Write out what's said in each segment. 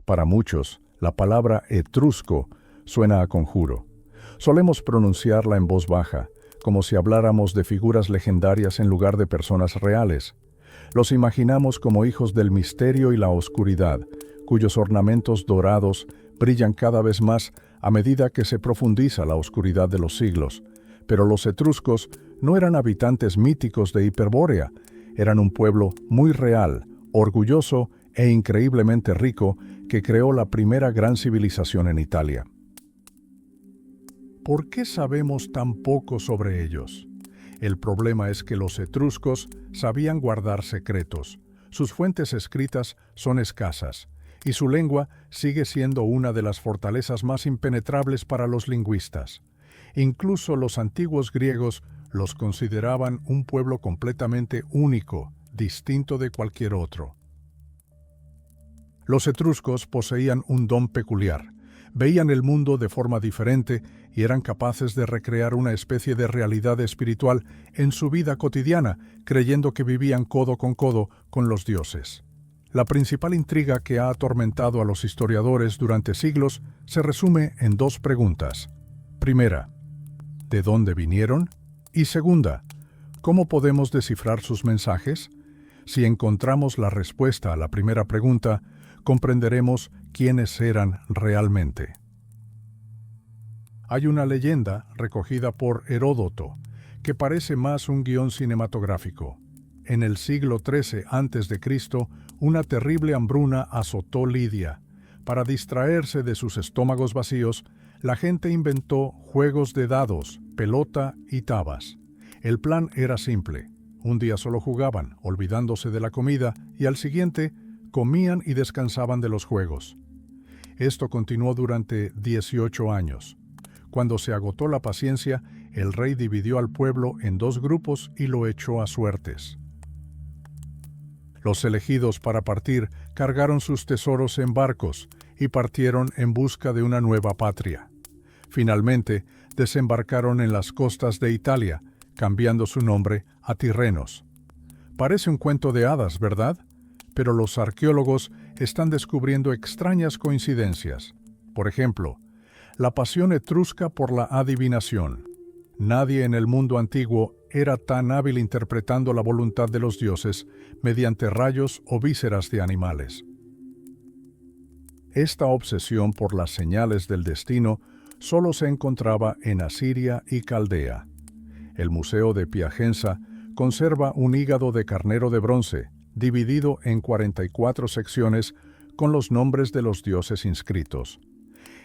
Para muchos, la palabra etrusco suena a conjuro. Solemos pronunciarla en voz baja, como si habláramos de figuras legendarias en lugar de personas reales. Los imaginamos como hijos del misterio y la oscuridad, cuyos ornamentos dorados brillan cada vez más a medida que se profundiza la oscuridad de los siglos. Pero los etruscos no eran habitantes míticos de Hiperbórea, eran un pueblo muy real, orgulloso e increíblemente rico que creó la primera gran civilización en Italia. ¿Por qué sabemos tan poco sobre ellos? El problema es que los etruscos sabían guardar secretos. Sus fuentes escritas son escasas, y su lengua sigue siendo una de las fortalezas más impenetrables para los lingüistas. Incluso los antiguos griegos los consideraban un pueblo completamente único, distinto de cualquier otro. Los etruscos poseían un don peculiar. Veían el mundo de forma diferente y eran capaces de recrear una especie de realidad espiritual en su vida cotidiana, creyendo que vivían codo con los dioses. La principal intriga que ha atormentado a los historiadores durante siglos se resume en dos preguntas. Primera, ¿de dónde vinieron? Y segunda, ¿cómo podemos descifrar sus mensajes? Si encontramos la respuesta a la primera pregunta, comprenderemos quiénes eran realmente. Hay una leyenda recogida por Heródoto que parece más un guión cinematográfico. En el siglo XIII a.C., una terrible hambruna azotó Lidia. Para distraerse de sus estómagos vacíos, la gente inventó juegos de dados, pelota y tabas. El plan era simple. Un día solo jugaban, olvidándose de la comida, y al siguiente comían y descansaban de los juegos. Esto continuó durante 18 años. Cuando se agotó la paciencia, el rey dividió al pueblo en dos grupos y lo echó a suertes. Los elegidos para partir cargaron sus tesoros en barcos y partieron en busca de una nueva patria. Finalmente, desembarcaron en las costas de Italia, cambiando su nombre a Tirrenos. Parece un cuento de hadas, ¿verdad? Pero los arqueólogos están descubriendo extrañas coincidencias. Por ejemplo, la pasión etrusca por la adivinación. Nadie en el mundo antiguo era tan hábil interpretando la voluntad de los dioses mediante rayos o vísceras de animales. Esta obsesión por las señales del destino solo se encontraba en Asiria y Caldea. El Museo de Piacenza conserva un hígado de carnero de bronce, dividido en 44 secciones con los nombres de los dioses inscritos.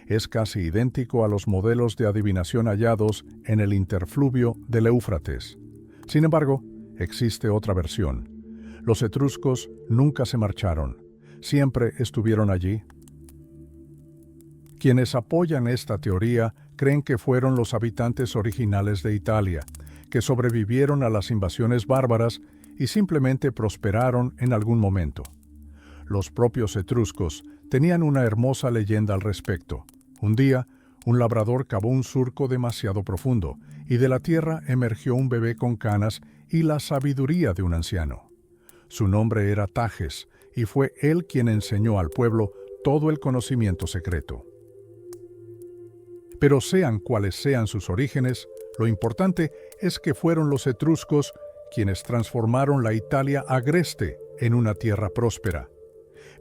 Es casi idéntico a los modelos de adivinación hallados en el interfluvio del Éufrates. Sin embargo, existe otra versión. Los etruscos nunca se marcharon, siempre estuvieron allí. Quienes apoyan esta teoría creen que fueron los habitantes originales de Italia, que sobrevivieron a las invasiones bárbaras y simplemente prosperaron en algún momento. Los propios etruscos tenían una hermosa leyenda al respecto. Un día, un labrador cavó un surco demasiado profundo y de la tierra emergió un bebé con canas y la sabiduría de un anciano. Su nombre era Tages y fue él quien enseñó al pueblo todo el conocimiento secreto. Pero sean cuales sean sus orígenes, lo importante es que fueron los etruscos quienes transformaron la Italia agreste en una tierra próspera.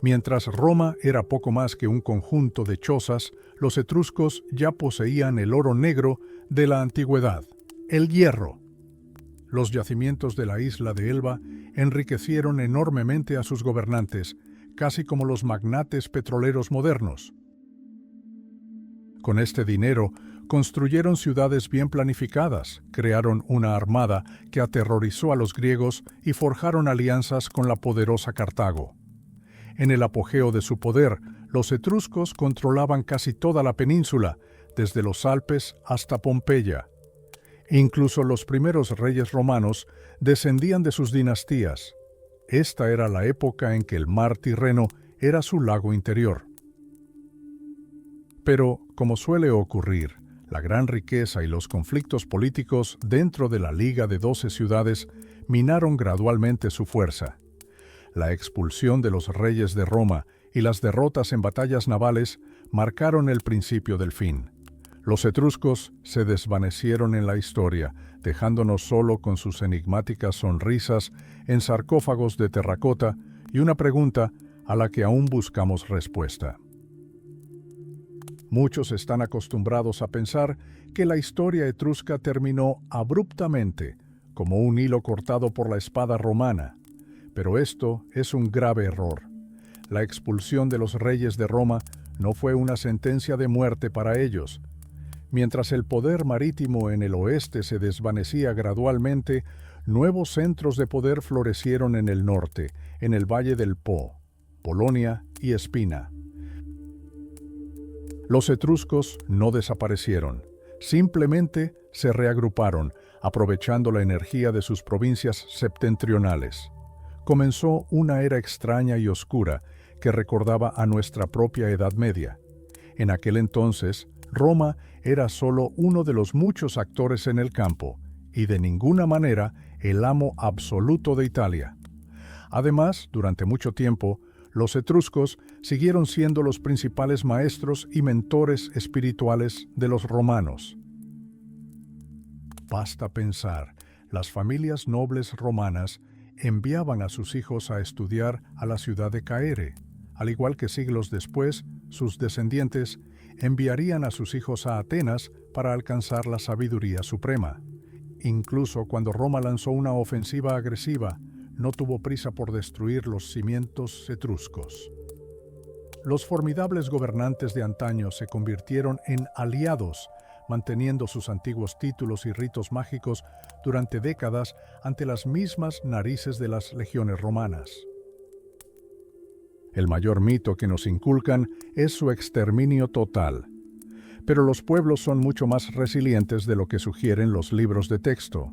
Mientras Roma era poco más que un conjunto de chozas, los etruscos ya poseían el oro negro de la antigüedad, el hierro. Los yacimientos de la isla de Elba enriquecieron enormemente a sus gobernantes, casi como los magnates petroleros modernos. Con este dinero, construyeron ciudades bien planificadas, crearon una armada que aterrorizó a los griegos y forjaron alianzas con la poderosa Cartago. En el apogeo de su poder, los etruscos controlaban casi toda la península, desde los Alpes hasta Pompeya. Incluso los primeros reyes romanos descendían de sus dinastías. Esta era la época en que el mar Tirreno era su lago interior. Pero, como suele ocurrir, la gran riqueza y los conflictos políticos dentro de la Liga de 12 ciudades minaron gradualmente su fuerza. La expulsión de los reyes de Roma y las derrotas en batallas navales marcaron el principio del fin. Los etruscos se desvanecieron en la historia, dejándonos solo con sus enigmáticas sonrisas en sarcófagos de terracota y una pregunta a la que aún buscamos respuesta. Muchos están acostumbrados a pensar que la historia etrusca terminó abruptamente, como un hilo cortado por la espada romana. Pero esto es un grave error. La expulsión de los reyes de Roma no fue una sentencia de muerte para ellos. Mientras el poder marítimo en el oeste se desvanecía gradualmente, nuevos centros de poder florecieron en el norte, en el Valle del Po, Polonia y Espina. Los etruscos no desaparecieron, simplemente se reagruparon, aprovechando la energía de sus provincias septentrionales. Comenzó una era extraña y oscura que recordaba a nuestra propia Edad Media. En aquel entonces, Roma era solo uno de los muchos actores en el campo, y de ninguna manera el amo absoluto de Italia. Además, durante mucho tiempo, los etruscos siguieron siendo los principales maestros y mentores espirituales de los romanos. Basta pensar, las familias nobles romanas enviaban a sus hijos a estudiar a la ciudad de Caere, al igual que siglos después, sus descendientes enviarían a sus hijos a Atenas para alcanzar la sabiduría suprema. Incluso cuando Roma lanzó una ofensiva agresiva, no tuvo prisa por destruir los cimientos etruscos. Los formidables gobernantes de antaño se convirtieron en aliados, manteniendo sus antiguos títulos y ritos mágicos durante décadas ante las mismas narices de las legiones romanas. El mayor mito que nos inculcan es su exterminio total. Pero los pueblos son mucho más resilientes de lo que sugieren los libros de texto.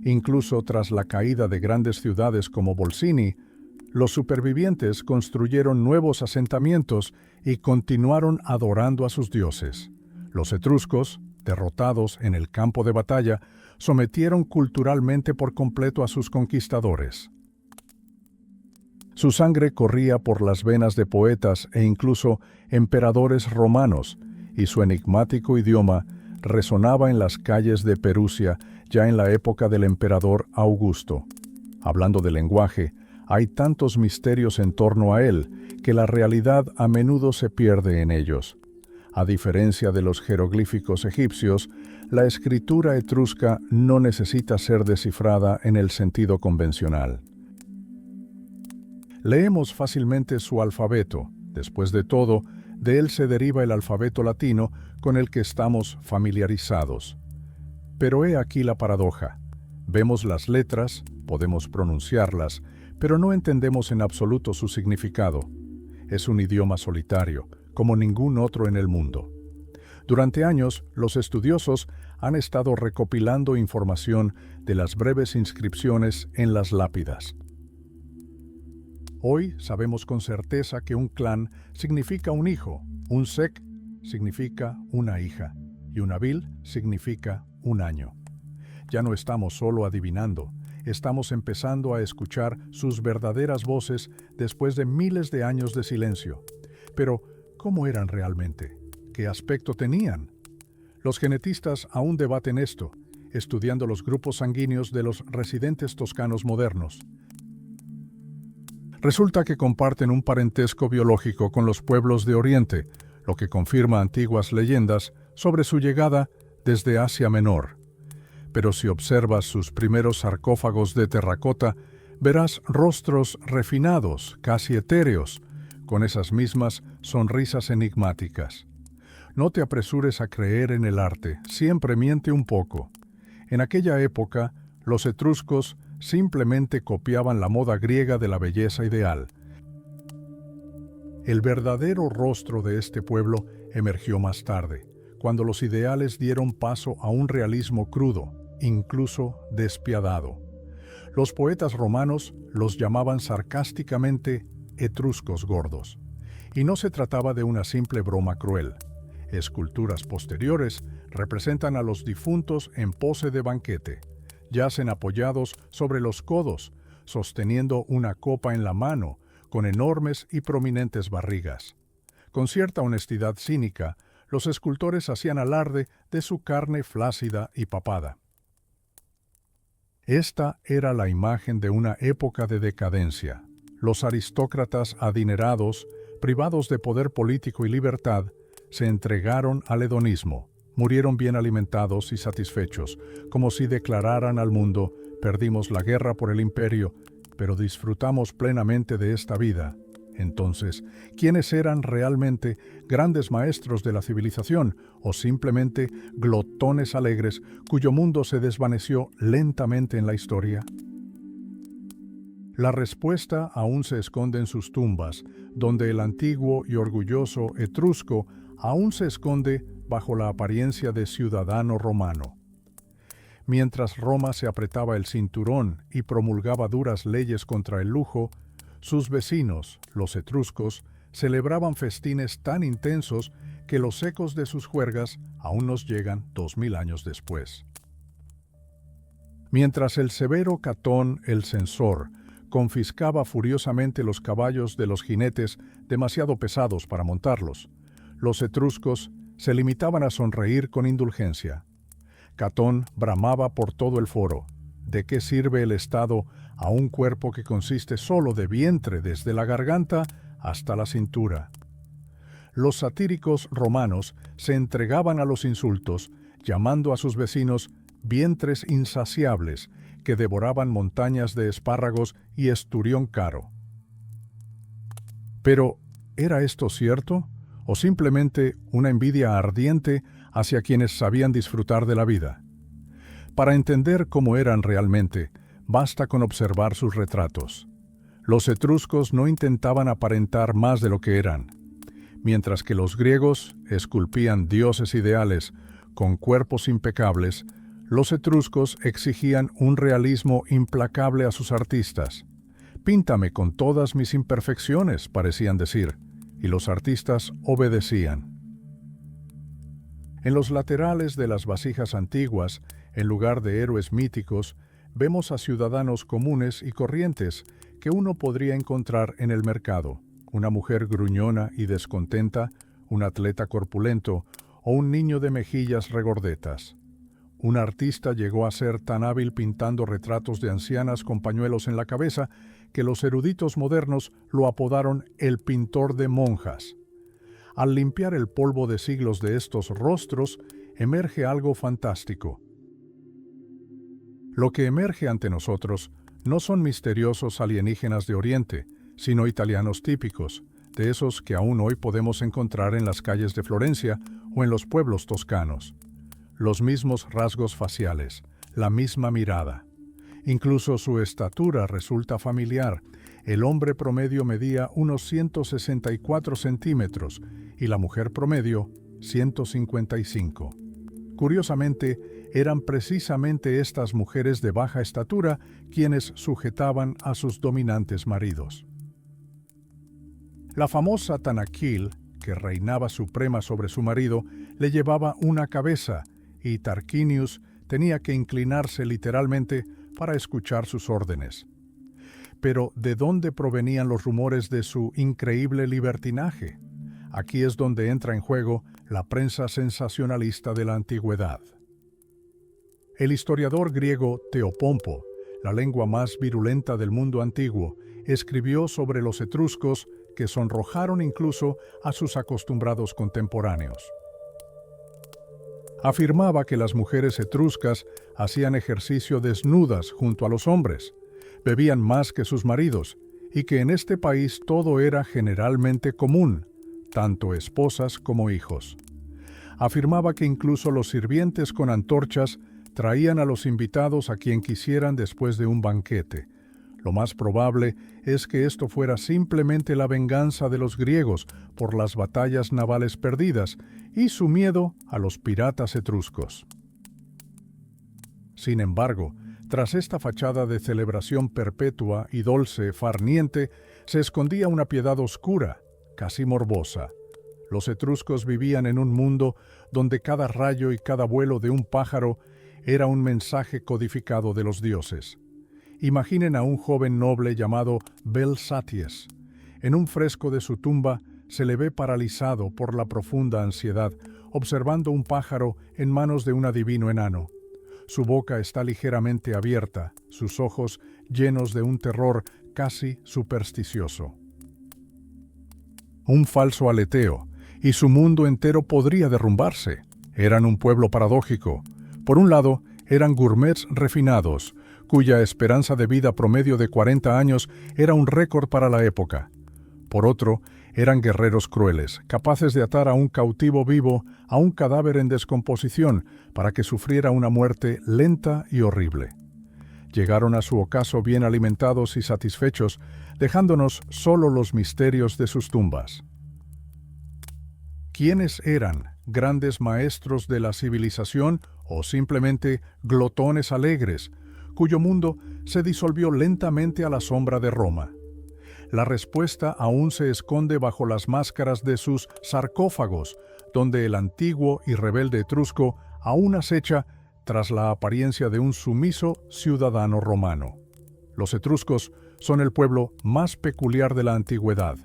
Incluso tras la caída de grandes ciudades como Bolsini, los supervivientes construyeron nuevos asentamientos y continuaron adorando a sus dioses. Los etruscos, derrotados en el campo de batalla, sometieron culturalmente por completo a sus conquistadores. Su sangre corría por las venas de poetas e incluso emperadores romanos, y su enigmático idioma resonaba en las calles de Perusia ya en la época del emperador Augusto. Hablando de lenguaje, hay tantos misterios en torno a él que la realidad a menudo se pierde en ellos. A diferencia de los jeroglíficos egipcios, la escritura etrusca no necesita ser descifrada en el sentido convencional. Leemos fácilmente su alfabeto. Después de todo, de él se deriva el alfabeto latino con el que estamos familiarizados. Pero he aquí la paradoja. Vemos las letras, podemos pronunciarlas, pero no entendemos en absoluto su significado. Es un idioma solitario, como ningún otro en el mundo. Durante años, los estudiosos han estado recopilando información de las breves inscripciones en las lápidas. Hoy sabemos con certeza que un clan significa un hijo, un sec significa una hija y un abil significa un año. Ya no estamos solo adivinando, estamos empezando a escuchar sus verdaderas voces después de miles de años de silencio. Pero, ¿cómo eran realmente? ¿Qué aspecto tenían? Los genetistas aún debaten esto, estudiando los grupos sanguíneos de los residentes toscanos modernos. Resulta que comparten un parentesco biológico con los pueblos de Oriente, lo que confirma antiguas leyendas sobre su llegada desde Asia Menor. Pero si observas sus primeros sarcófagos de terracota, verás rostros refinados, casi etéreos, con esas mismas sonrisas enigmáticas. No te apresures a creer en el arte, siempre miente un poco. En aquella época, los etruscos simplemente copiaban la moda griega de la belleza ideal. El verdadero rostro de este pueblo emergió más tarde, cuando los ideales dieron paso a un realismo crudo, incluso despiadado. Los poetas romanos los llamaban sarcásticamente etruscos gordos. Y no se trataba de una simple broma cruel. Esculturas posteriores representan a los difuntos en pose de banquete. Yacen apoyados sobre los codos, sosteniendo una copa en la mano, con enormes y prominentes barrigas. Con cierta honestidad cínica, los escultores hacían alarde de su carne flácida y papada. Esta era la imagen de una época de decadencia. Los aristócratas adinerados, privados de poder político y libertad, se entregaron al hedonismo, murieron bien alimentados y satisfechos, como si declararan al mundo: perdimos la guerra por el imperio, pero disfrutamos plenamente de esta vida. Entonces, ¿quiénes eran realmente grandes maestros de la civilización o simplemente glotones alegres cuyo mundo se desvaneció lentamente en la historia? La respuesta aún se esconde en sus tumbas, donde el antiguo y orgulloso etrusco aún se esconde bajo la apariencia de ciudadano romano. Mientras Roma se apretaba el cinturón y promulgaba duras leyes contra el lujo, sus vecinos, los etruscos, celebraban festines tan intensos que los ecos de sus juergas aún nos llegan 2000 años después. Mientras el severo Catón el censor confiscaba furiosamente los caballos de los jinetes demasiado pesados para montarlos, los etruscos se limitaban a sonreír con indulgencia. Catón bramaba por todo el foro: ¿de qué sirve el Estado a un cuerpo que consiste solo de vientre desde la garganta hasta la cintura? Los satíricos romanos se entregaban a los insultos, llamando a sus vecinos vientres insaciables que devoraban montañas de espárragos y esturión caro. Pero, ¿era esto cierto? ¿O simplemente una envidia ardiente hacia quienes sabían disfrutar de la vida? Para entender cómo eran realmente, basta con observar sus retratos. Los etruscos no intentaban aparentar más de lo que eran. Mientras que los griegos esculpían dioses ideales con cuerpos impecables, los etruscos exigían un realismo implacable a sus artistas. «Píntame con todas mis imperfecciones», parecían decir, y los artistas obedecían. En los laterales de las vasijas antiguas, en lugar de héroes míticos, vemos a ciudadanos comunes y corrientes que uno podría encontrar en el mercado: una mujer gruñona y descontenta, un atleta corpulento o un niño de mejillas regordetas. Un artista llegó a ser tan hábil pintando retratos de ancianas con pañuelos en la cabeza que los eruditos modernos lo apodaron el pintor de monjas. Al limpiar el polvo de siglos de estos rostros, emerge algo fantástico. Lo que emerge ante nosotros no son misteriosos alienígenas de Oriente, sino italianos típicos, de esos que aún hoy podemos encontrar en las calles de Florencia o en los pueblos toscanos. Los mismos rasgos faciales, la misma mirada. Incluso su estatura resulta familiar. El hombre promedio medía unos 164 centímetros y la mujer promedio 155. Curiosamente, eran precisamente estas mujeres de baja estatura quienes sujetaban a sus dominantes maridos. La famosa Tanaquil, que reinaba suprema sobre su marido, le llevaba una cabeza, y Tarquinius tenía que inclinarse literalmente para escuchar sus órdenes. Pero, ¿de dónde provenían los rumores de su increíble libertinaje? Aquí es donde entra en juego la prensa sensacionalista de la antigüedad. El historiador griego Teopompo, la lengua más virulenta del mundo antiguo, escribió sobre los etruscos que sonrojaron incluso a sus acostumbrados contemporáneos. Afirmaba que las mujeres etruscas hacían ejercicio desnudas junto a los hombres, bebían más que sus maridos, y que en este país todo era generalmente común, tanto esposas como hijos. Afirmaba que incluso los sirvientes con antorchas traían a los invitados a quien quisieran después de un banquete. Lo más probable es que esto fuera simplemente la venganza de los griegos por las batallas navales perdidas y su miedo a los piratas etruscos. Sin embargo, tras esta fachada de celebración perpetua y dulce farniente, se escondía una piedad oscura, casi morbosa. Los etruscos vivían en un mundo donde cada rayo y cada vuelo de un pájaro era un mensaje codificado de los dioses. Imaginen a un joven noble llamado Belsaties, En un fresco de su tumba se le ve paralizado por la profunda ansiedad, observando un pájaro en manos de un adivino enano. Su boca está ligeramente abierta, sus ojos llenos de un terror casi supersticioso. Un falso aleteo, y su mundo entero podría derrumbarse. Eran un pueblo paradójico. Por un lado, eran gourmets refinados, cuya esperanza de vida promedio de 40 años era un récord para la época. Por otro, eran guerreros crueles, capaces de atar a un cautivo vivo a un cadáver en descomposición para que sufriera una muerte lenta y horrible. Llegaron a su ocaso bien alimentados y satisfechos, dejándonos solo los misterios de sus tumbas. ¿Quiénes eran? ¿Grandes maestros de la civilización o simplemente glotones alegres, cuyo mundo se disolvió lentamente a la sombra de Roma? La respuesta aún se esconde bajo las máscaras de sus sarcófagos, donde el antiguo y rebelde etrusco aún acecha tras la apariencia de un sumiso ciudadano romano. Los etruscos son el pueblo más peculiar de la antigüedad.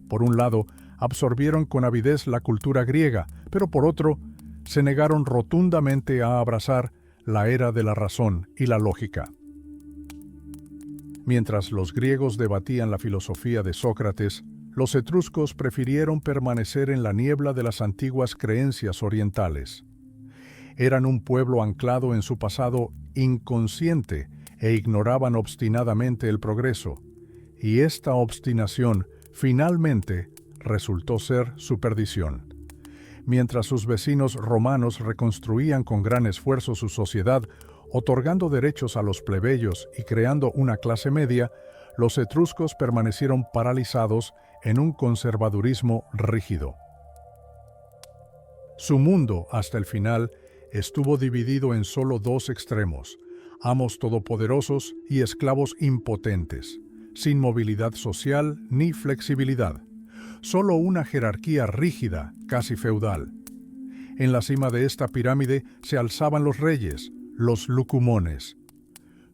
Por un lado, absorbieron con avidez la cultura griega, pero por otro, se negaron rotundamente a abrazar la era de la razón y la lógica. Mientras los griegos debatían la filosofía de Sócrates, los etruscos prefirieron permanecer en la niebla de las antiguas creencias orientales. Eran un pueblo anclado en su pasado inconsciente e ignoraban obstinadamente el progreso, y esta obstinación finalmente resultó ser su perdición. Mientras sus vecinos romanos reconstruían con gran esfuerzo su sociedad, otorgando derechos a los plebeyos y creando una clase media, los etruscos permanecieron paralizados en un conservadurismo rígido. Su mundo, hasta el final, estuvo dividido en solo dos extremos: amos todopoderosos y esclavos impotentes, sin movilidad social ni flexibilidad. Solo una jerarquía rígida, casi feudal. En la cima de esta pirámide se alzaban los reyes, los lucumones.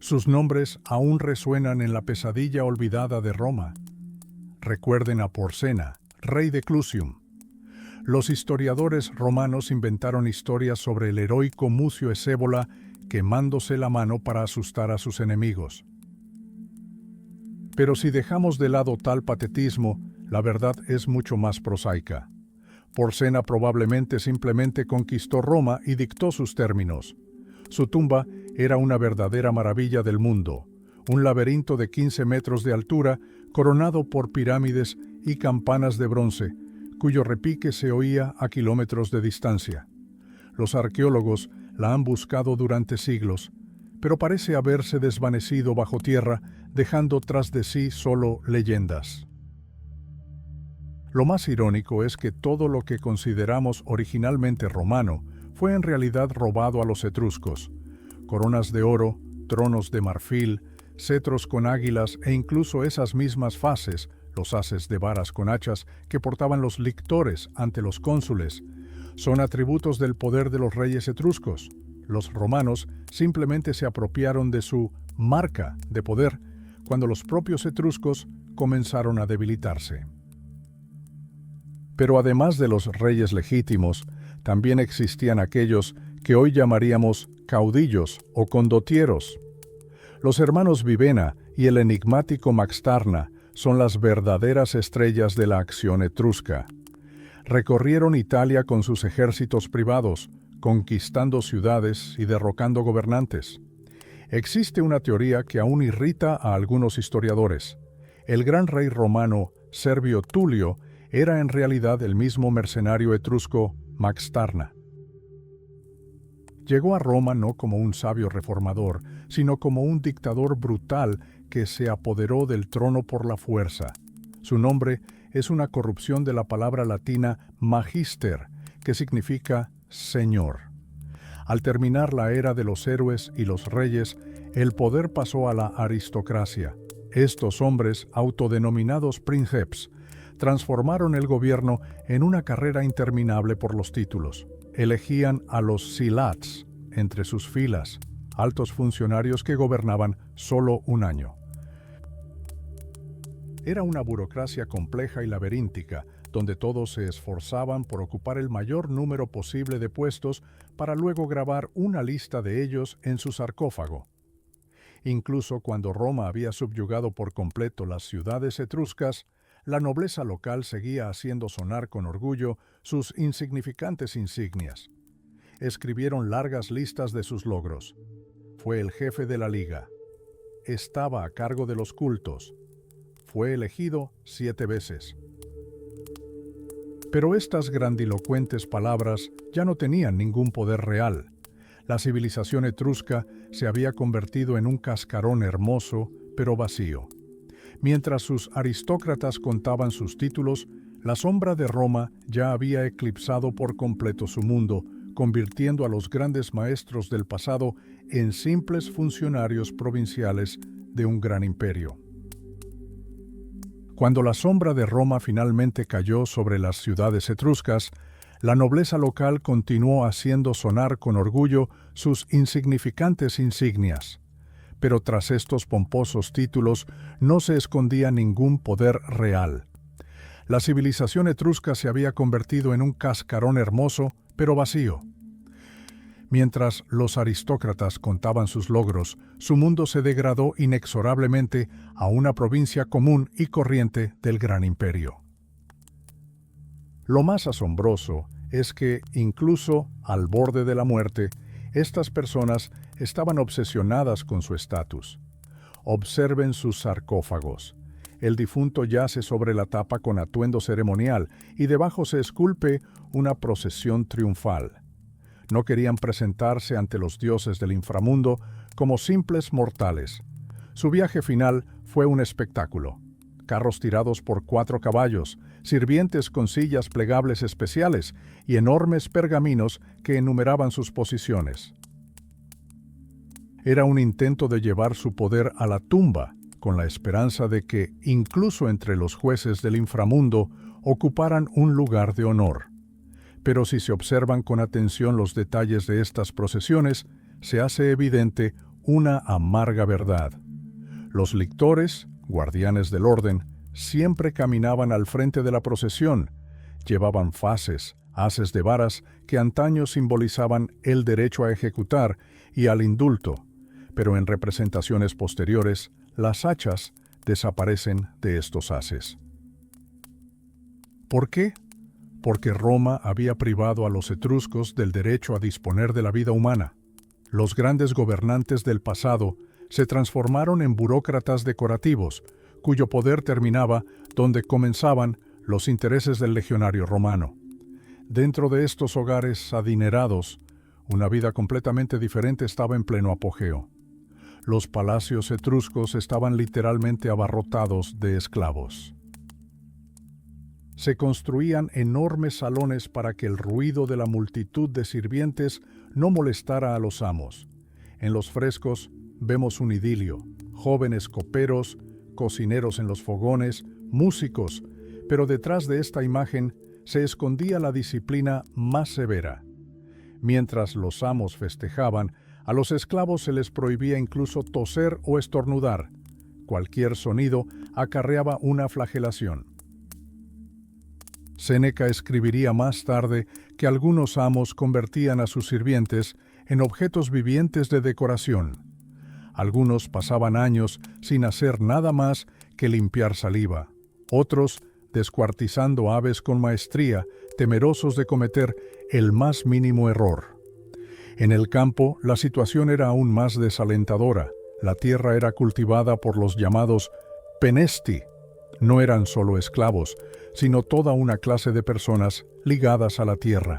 Sus nombres aún resuenan en la pesadilla olvidada de Roma. Recuerden a Porcena, rey de Clusium. Los historiadores romanos inventaron historias sobre el heroico Mucio Escévola quemándose la mano para asustar a sus enemigos. Pero si dejamos de lado tal patetismo, la verdad es mucho más prosaica. Porcena probablemente simplemente conquistó Roma y dictó sus términos. Su tumba era una verdadera maravilla del mundo, un laberinto de 15 metros de altura coronado por pirámides y campanas de bronce, cuyo repique se oía a kilómetros de distancia. Los arqueólogos la han buscado durante siglos, pero parece haberse desvanecido bajo tierra, dejando tras de sí solo leyendas. Lo más irónico es que todo lo que consideramos originalmente romano fue en realidad robado a los etruscos. Coronas de oro, tronos de marfil, cetros con águilas e incluso esas mismas fases, los haces de varas con hachas que portaban los lictores ante los cónsules, son atributos del poder de los reyes etruscos. Los romanos simplemente se apropiaron de su marca de poder cuando los propios etruscos comenzaron a debilitarse. Pero además de los reyes legítimos, también existían aquellos que hoy llamaríamos caudillos o condotieros. Los hermanos Vivena y el enigmático Maxtarna son las verdaderas estrellas de la acción etrusca. Recorrieron Italia con sus ejércitos privados, conquistando ciudades y derrocando gobernantes. Existe una teoría que aún irrita a algunos historiadores. El gran rey romano Servio Tulio era en realidad el mismo mercenario etrusco Maxtarna. Llegó a Roma no como un sabio reformador, sino como un dictador brutal que se apoderó del trono por la fuerza. Su nombre es una corrupción de la palabra latina magister, que significa señor. Al terminar la era de los héroes y los reyes, el poder pasó a la aristocracia. Estos hombres, autodenominados princeps, transformaron el gobierno en una carrera interminable por los títulos. Elegían a los silats entre sus filas, altos funcionarios que gobernaban solo un año. Era una burocracia compleja y laberíntica, donde todos se esforzaban por ocupar el mayor número posible de puestos para luego grabar una lista de ellos en su sarcófago. Incluso cuando Roma había subyugado por completo las ciudades etruscas, la nobleza local seguía haciendo sonar con orgullo sus insignificantes insignias. Escribieron largas listas de sus logros. Fue el jefe de la liga. Estaba a cargo de los cultos. Fue elegido 7 veces. Pero estas grandilocuentes palabras ya no tenían ningún poder real. La civilización etrusca se había convertido en un cascarón hermoso, pero vacío. Mientras sus aristócratas contaban sus títulos, la sombra de Roma ya había eclipsado por completo su mundo, convirtiendo a los grandes maestros del pasado en simples funcionarios provinciales de un gran imperio. Cuando la sombra de Roma finalmente cayó sobre las ciudades etruscas, la nobleza local continuó haciendo sonar con orgullo sus insignificantes insignias. Pero tras estos pomposos títulos no se escondía ningún poder real. La civilización etrusca se había convertido en un cascarón hermoso, pero vacío. Mientras los aristócratas contaban sus logros, su mundo se degradó inexorablemente a una provincia común y corriente del gran imperio. Lo más asombroso es que, incluso al borde de la muerte, estas personas estaban obsesionadas con su estatus. Observen sus sarcófagos. El difunto yace sobre la tapa con atuendo ceremonial y debajo se esculpe una procesión triunfal. No querían presentarse ante los dioses del inframundo como simples mortales. Su viaje final fue un espectáculo. Carros tirados por 4 caballos, sirvientes con sillas plegables especiales y enormes pergaminos que enumeraban sus posiciones. Era un intento de llevar su poder a la tumba, con la esperanza de que, incluso entre los jueces del inframundo, ocuparan un lugar de honor. Pero si se observan con atención los detalles de estas procesiones, se hace evidente una amarga verdad. Los lictores, guardianes del orden, siempre caminaban al frente de la procesión, llevaban faces, haces de varas que antaño simbolizaban el derecho a ejecutar y al indulto, pero en representaciones posteriores, las hachas desaparecen de estos haces. ¿Por qué? Porque Roma había privado a los etruscos del derecho a disponer de la vida humana. Los grandes gobernantes del pasado se transformaron en burócratas decorativos, cuyo poder terminaba donde comenzaban los intereses del legionario romano. Dentro de estos hogares adinerados, una vida completamente diferente estaba en pleno apogeo. Los palacios etruscos estaban literalmente abarrotados de esclavos. Se construían enormes salones para que el ruido de la multitud de sirvientes no molestara a los amos. En los frescos vemos un idilio, jóvenes coperos, cocineros en los fogones, músicos, pero detrás de esta imagen se escondía la disciplina más severa. Mientras los amos festejaban, a los esclavos se les prohibía incluso toser o estornudar. Cualquier sonido acarreaba una flagelación. Séneca escribiría más tarde que algunos amos convertían a sus sirvientes en objetos vivientes de decoración. Algunos pasaban años sin hacer nada más que limpiar saliva, otros descuartizando aves con maestría, temerosos de cometer el más mínimo error. En el campo, la situación era aún más desalentadora. La tierra era cultivada por los llamados penesti. No eran solo esclavos, sino toda una clase de personas ligadas a la tierra.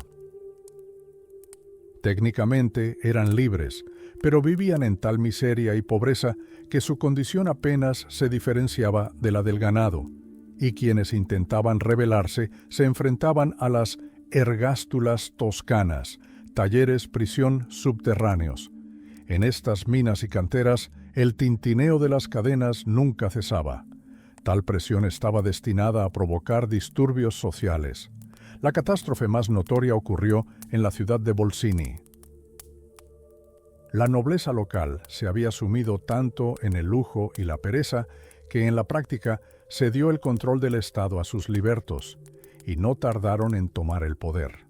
Técnicamente eran libres, pero vivían en tal miseria y pobreza que su condición apenas se diferenciaba de la del ganado, y quienes intentaban rebelarse se enfrentaban a las ergástulas toscanas, talleres prisión subterráneos. En estas minas y canteras, el tintineo de las cadenas nunca cesaba. Tal presión estaba destinada a provocar disturbios sociales. La catástrofe más notoria ocurrió en la ciudad de Volsini. La nobleza local se había sumido tanto en el lujo y la pereza que en la práctica cedió el control del Estado a sus libertos, y no tardaron en tomar el poder.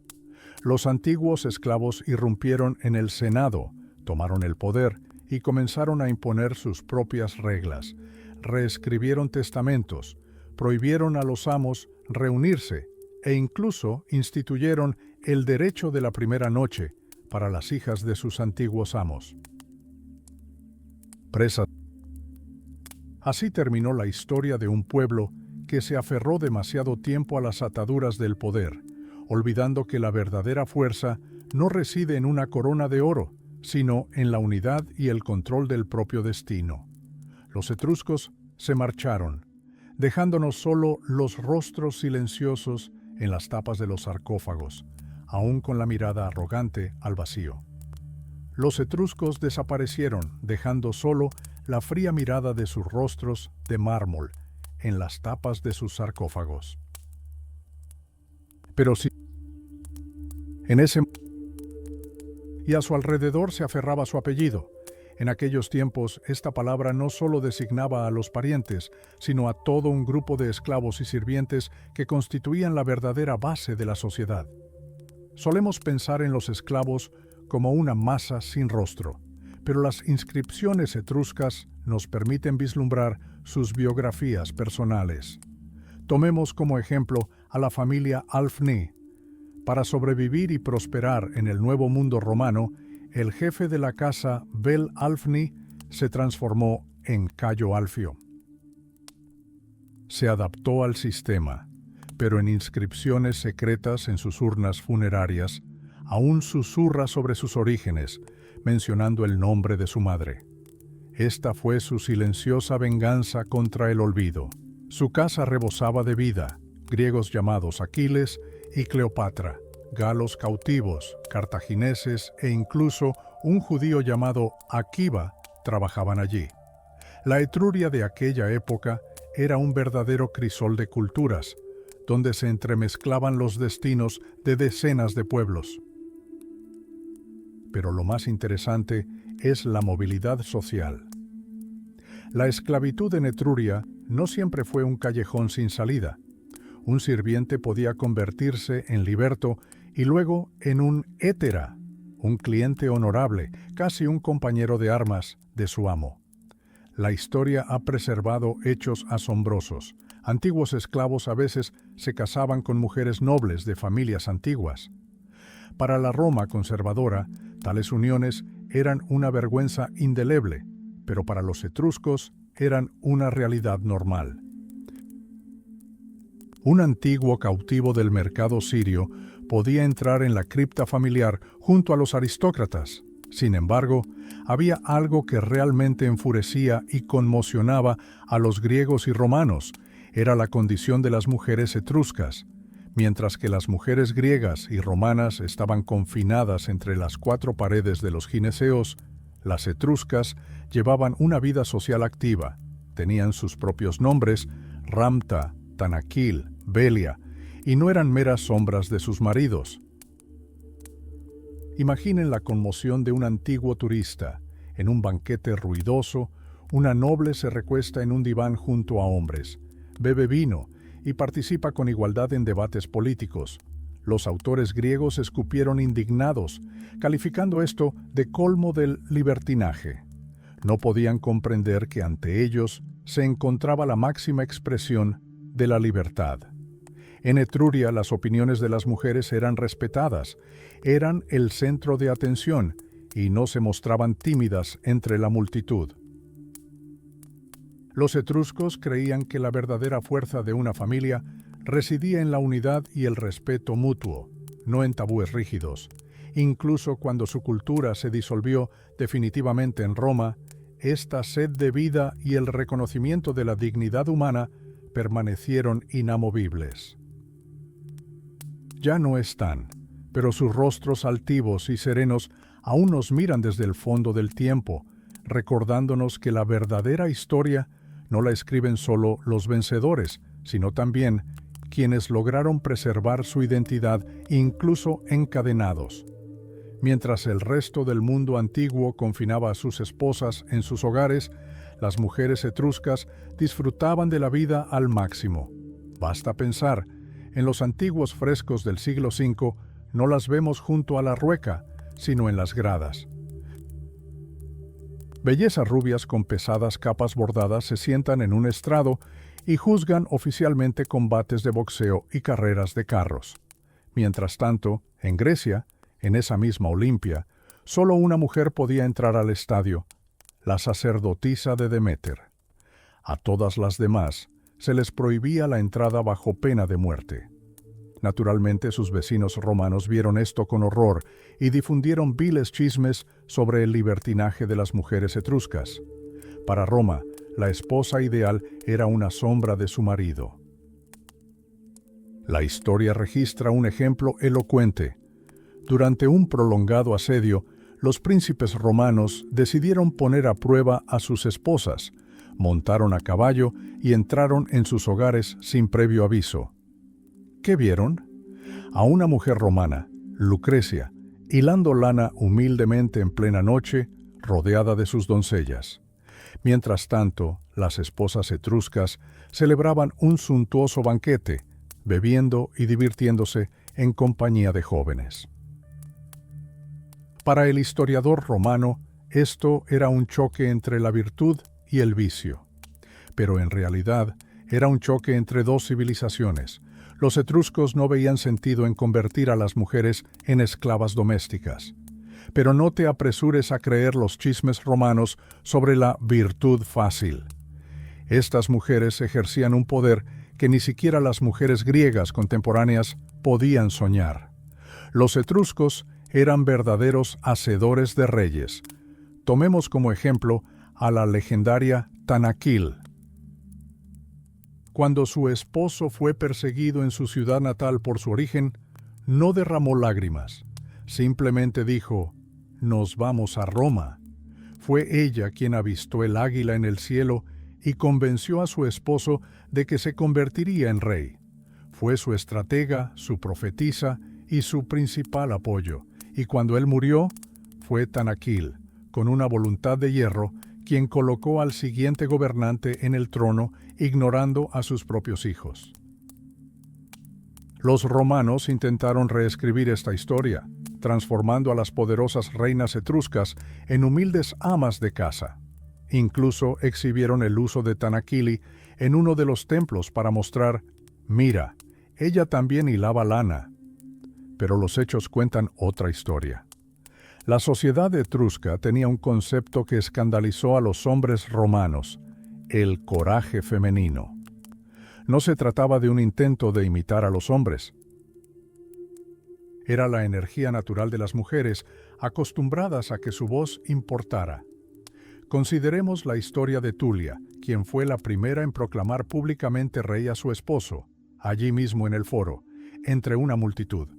Los antiguos esclavos irrumpieron en el Senado, tomaron el poder y comenzaron a imponer sus propias reglas, reescribieron testamentos, prohibieron a los amos reunirse e incluso instituyeron el derecho de la primera noche para las hijas de sus antiguos amos. Presas. Así terminó la historia de un pueblo que se aferró demasiado tiempo a las ataduras del poder, olvidando que la verdadera fuerza no reside en una corona de oro, sino en la unidad y el control del propio destino. Los etruscos se marcharon, dejándonos solo los rostros silenciosos en las tapas de los sarcófagos, aún con la mirada arrogante al vacío. Los etruscos desaparecieron, dejando solo la fría mirada de sus rostros de mármol en las tapas de sus sarcófagos. Pero si en ese y a su alrededor se aferraba su apellido. En aquellos tiempos, esta palabra no solo designaba a los parientes, sino a todo un grupo de esclavos y sirvientes que constituían la verdadera base de la sociedad. Solemos pensar en los esclavos como una masa sin rostro, pero las inscripciones etruscas nos permiten vislumbrar sus biografías personales. Tomemos como ejemplo a la familia Alfni. Para sobrevivir y prosperar en el nuevo mundo romano, el jefe de la casa Bel Alfni se transformó en Cayo Alfio. Se adaptó al sistema, pero en inscripciones secretas en sus urnas funerarias, aún susurra sobre sus orígenes, mencionando el nombre de su madre. Esta fue su silenciosa venganza contra el olvido. Su casa rebosaba de vida, griegos llamados Aquiles y Cleopatra, galos cautivos, cartagineses e incluso un judío llamado Akiba trabajaban allí. La Etruria de aquella época era un verdadero crisol de culturas, donde se entremezclaban los destinos de decenas de pueblos. Pero lo más interesante es la movilidad social. La esclavitud en Etruria no siempre fue un callejón sin salida. Un sirviente podía convertirse en liberto y luego en un hétera, un cliente honorable, casi un compañero de armas de su amo. La historia ha preservado hechos asombrosos. Antiguos esclavos a veces se casaban con mujeres nobles de familias antiguas. Para la Roma conservadora, tales uniones eran una vergüenza indeleble, pero para los etruscos eran una realidad normal. Un antiguo cautivo del mercado sirio podía entrar en la cripta familiar junto a los aristócratas. Sin embargo, había algo que realmente enfurecía y conmocionaba a los griegos y romanos. Era la condición de las mujeres etruscas. Mientras que las mujeres griegas y romanas estaban confinadas entre las cuatro paredes de los gineceos, las etruscas llevaban una vida social activa. Tenían sus propios nombres, Ramta, Tanaquil, Belia, y no eran meras sombras de sus maridos. Imaginen la conmoción de un antiguo turista. En un banquete ruidoso, una noble se recuesta en un diván junto a hombres, bebe vino y participa con igualdad en debates políticos. Los autores griegos escupieron indignados, calificando esto de colmo del libertinaje. No podían comprender que ante ellos se encontraba la máxima expresión de la libertad. En Etruria las opiniones de las mujeres eran respetadas, eran el centro de atención y no se mostraban tímidas entre la multitud. Los etruscos creían que la verdadera fuerza de una familia residía en la unidad y el respeto mutuo, no en tabúes rígidos. Incluso cuando su cultura se disolvió definitivamente en Roma, esta sed de vida y el reconocimiento de la dignidad humana permanecieron inamovibles. Ya no están, pero sus rostros altivos y serenos aún nos miran desde el fondo del tiempo, recordándonos que la verdadera historia no la escriben solo los vencedores, sino también quienes lograron preservar su identidad incluso encadenados. Mientras el resto del mundo antiguo confinaba a sus esposas en sus hogares, Las mujeres etruscas disfrutaban de la vida al máximo. Basta pensar, en los antiguos frescos del siglo V no las vemos junto a la rueca, sino en las gradas. Bellezas rubias con pesadas capas bordadas se sientan en un estrado y juzgan oficialmente combates de boxeo y carreras de carros. Mientras tanto, en Grecia, en esa misma Olimpia, solo una mujer podía entrar al estadio, la sacerdotisa de Deméter. A todas las demás se les prohibía la entrada bajo pena de muerte. Naturalmente, sus vecinos romanos vieron esto con horror y difundieron viles chismes sobre el libertinaje de las mujeres etruscas. Para Roma, la esposa ideal era una sombra de su marido. La historia registra un ejemplo elocuente. Durante un prolongado asedio, los príncipes romanos decidieron poner a prueba a sus esposas, montaron a caballo y entraron en sus hogares sin previo aviso. ¿Qué vieron? A una mujer romana, Lucrecia, hilando lana humildemente en plena noche, rodeada de sus doncellas. Mientras tanto, las esposas etruscas celebraban un suntuoso banquete, bebiendo y divirtiéndose en compañía de jóvenes. Para el historiador romano, esto era un choque entre la virtud y el vicio. Pero en realidad, era un choque entre dos civilizaciones. Los etruscos no veían sentido en convertir a las mujeres en esclavas domésticas. Pero no te apresures a creer los chismes romanos sobre la virtud fácil. Estas mujeres ejercían un poder que ni siquiera las mujeres griegas contemporáneas podían soñar. Los etruscos eran verdaderos hacedores de reyes. Tomemos como ejemplo a la legendaria Tanaquil. Cuando su esposo fue perseguido en su ciudad natal por su origen, no derramó lágrimas. Simplemente dijo, «Nos vamos a Roma». Fue ella quien avistó el águila en el cielo y convenció a su esposo de que se convertiría en rey. Fue su estratega, su profetisa y su principal apoyo. Y cuando él murió, fue Tanaquil, con una voluntad de hierro, quien colocó al siguiente gobernante en el trono, ignorando a sus propios hijos. Los romanos intentaron reescribir esta historia, transformando a las poderosas reinas etruscas en humildes amas de casa. Incluso exhibieron el uso de Tanaquili en uno de los templos para mostrar, «Mira, ella también hilaba lana». Pero los hechos cuentan otra historia. La sociedad etrusca tenía un concepto que escandalizó a los hombres romanos, el coraje femenino. No se trataba de un intento de imitar a los hombres. Era la energía natural de las mujeres, acostumbradas a que su voz importara. Consideremos la historia de Tulia, quien fue la primera en proclamar públicamente rey a su esposo, allí mismo en el foro, entre una multitud.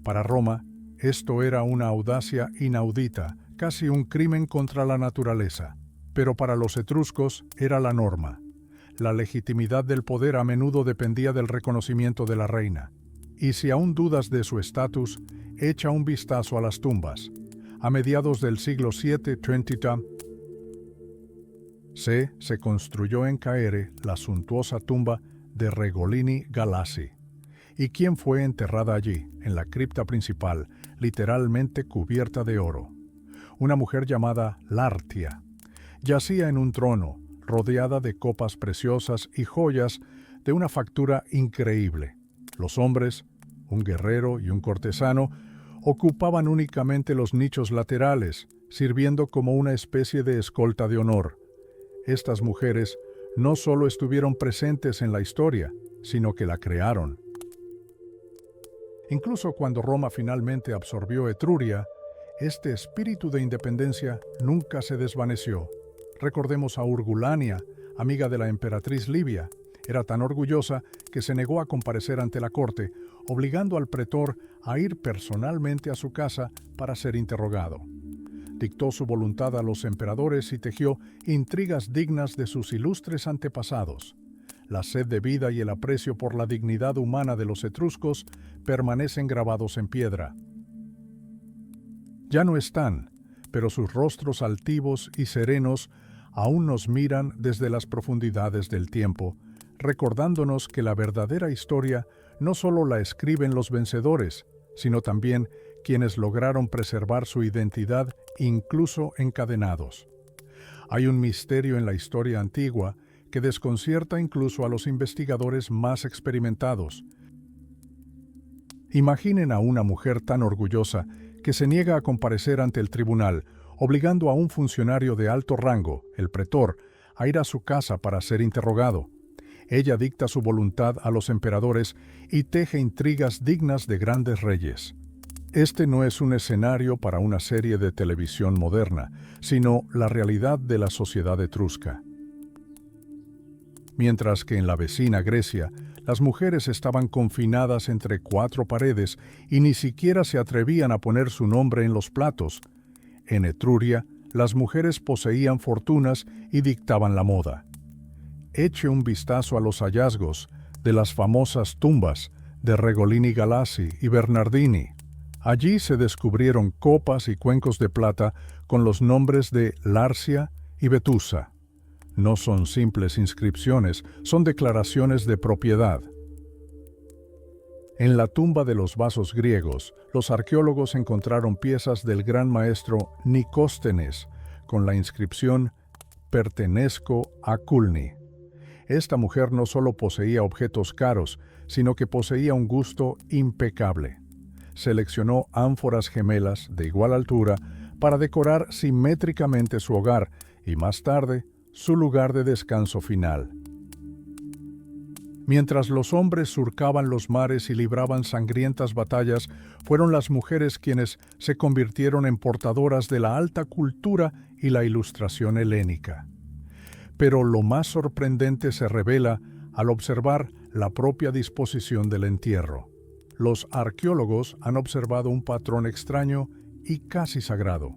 Para Roma, esto era una audacia inaudita, casi un crimen contra la naturaleza. Pero para los etruscos era la norma. La legitimidad del poder a menudo dependía del reconocimiento de la reina. Y si aún dudas de su estatus, echa un vistazo a las tumbas. A mediados del siglo VII, se construyó en Caere la suntuosa tumba de Regolini Galassi. ¿Y quién fue enterrada allí, en la cripta principal, literalmente cubierta de oro? Una mujer llamada Lartia. Yacía en un trono, rodeada de copas preciosas y joyas de una factura increíble. Los hombres, un guerrero y un cortesano, ocupaban únicamente los nichos laterales, sirviendo como una especie de escolta de honor. Estas mujeres no solo estuvieron presentes en la historia, sino que la crearon. Incluso cuando Roma finalmente absorbió Etruria, este espíritu de independencia nunca se desvaneció. Recordemos a Urgulania, amiga de la emperatriz Livia. Era tan orgullosa que se negó a comparecer ante la corte, obligando al pretor a ir personalmente a su casa para ser interrogado. Dictó su voluntad a los emperadores y tejió intrigas dignas de sus ilustres antepasados. La sed de vida y el aprecio por la dignidad humana de los etruscos permanecen grabados en piedra. Ya no están, pero sus rostros altivos y serenos aún nos miran desde las profundidades del tiempo, recordándonos que la verdadera historia no solo la escriben los vencedores, sino también quienes lograron preservar su identidad incluso encadenados. Hay un misterio en la historia antigua que desconcierta incluso a los investigadores más experimentados. Imaginen a una mujer tan orgullosa que se niega a comparecer ante el tribunal, obligando a un funcionario de alto rango, el pretor, a ir a su casa para ser interrogado. Ella dicta su voluntad a los emperadores y teje intrigas dignas de grandes reyes. Este no es un escenario para una serie de televisión moderna, sino la realidad de la sociedad etrusca. Mientras que en la vecina Grecia, las mujeres estaban confinadas entre 4 paredes y ni siquiera se atrevían a poner su nombre en los platos, en Etruria, las mujeres poseían fortunas y dictaban la moda. Eche un vistazo a los hallazgos de las famosas tumbas de Regolini Galassi y Bernardini. Allí se descubrieron copas y cuencos de plata con los nombres de Larcia y Vetusa. No son simples inscripciones, son declaraciones de propiedad. En la tumba de los vasos griegos, los arqueólogos encontraron piezas del gran maestro Nicóstenes con la inscripción «Pertenezco a Culni». Esta mujer no solo poseía objetos caros, sino que poseía un gusto impecable. Seleccionó ánforas gemelas de igual altura para decorar simétricamente su hogar y más tarde su lugar de descanso final. Mientras los hombres surcaban los mares y libraban sangrientas batallas, fueron las mujeres quienes se convirtieron en portadoras de la alta cultura y la ilustración helénica. Pero lo más sorprendente se revela al observar la propia disposición del entierro. Los arqueólogos han observado un patrón extraño y casi sagrado.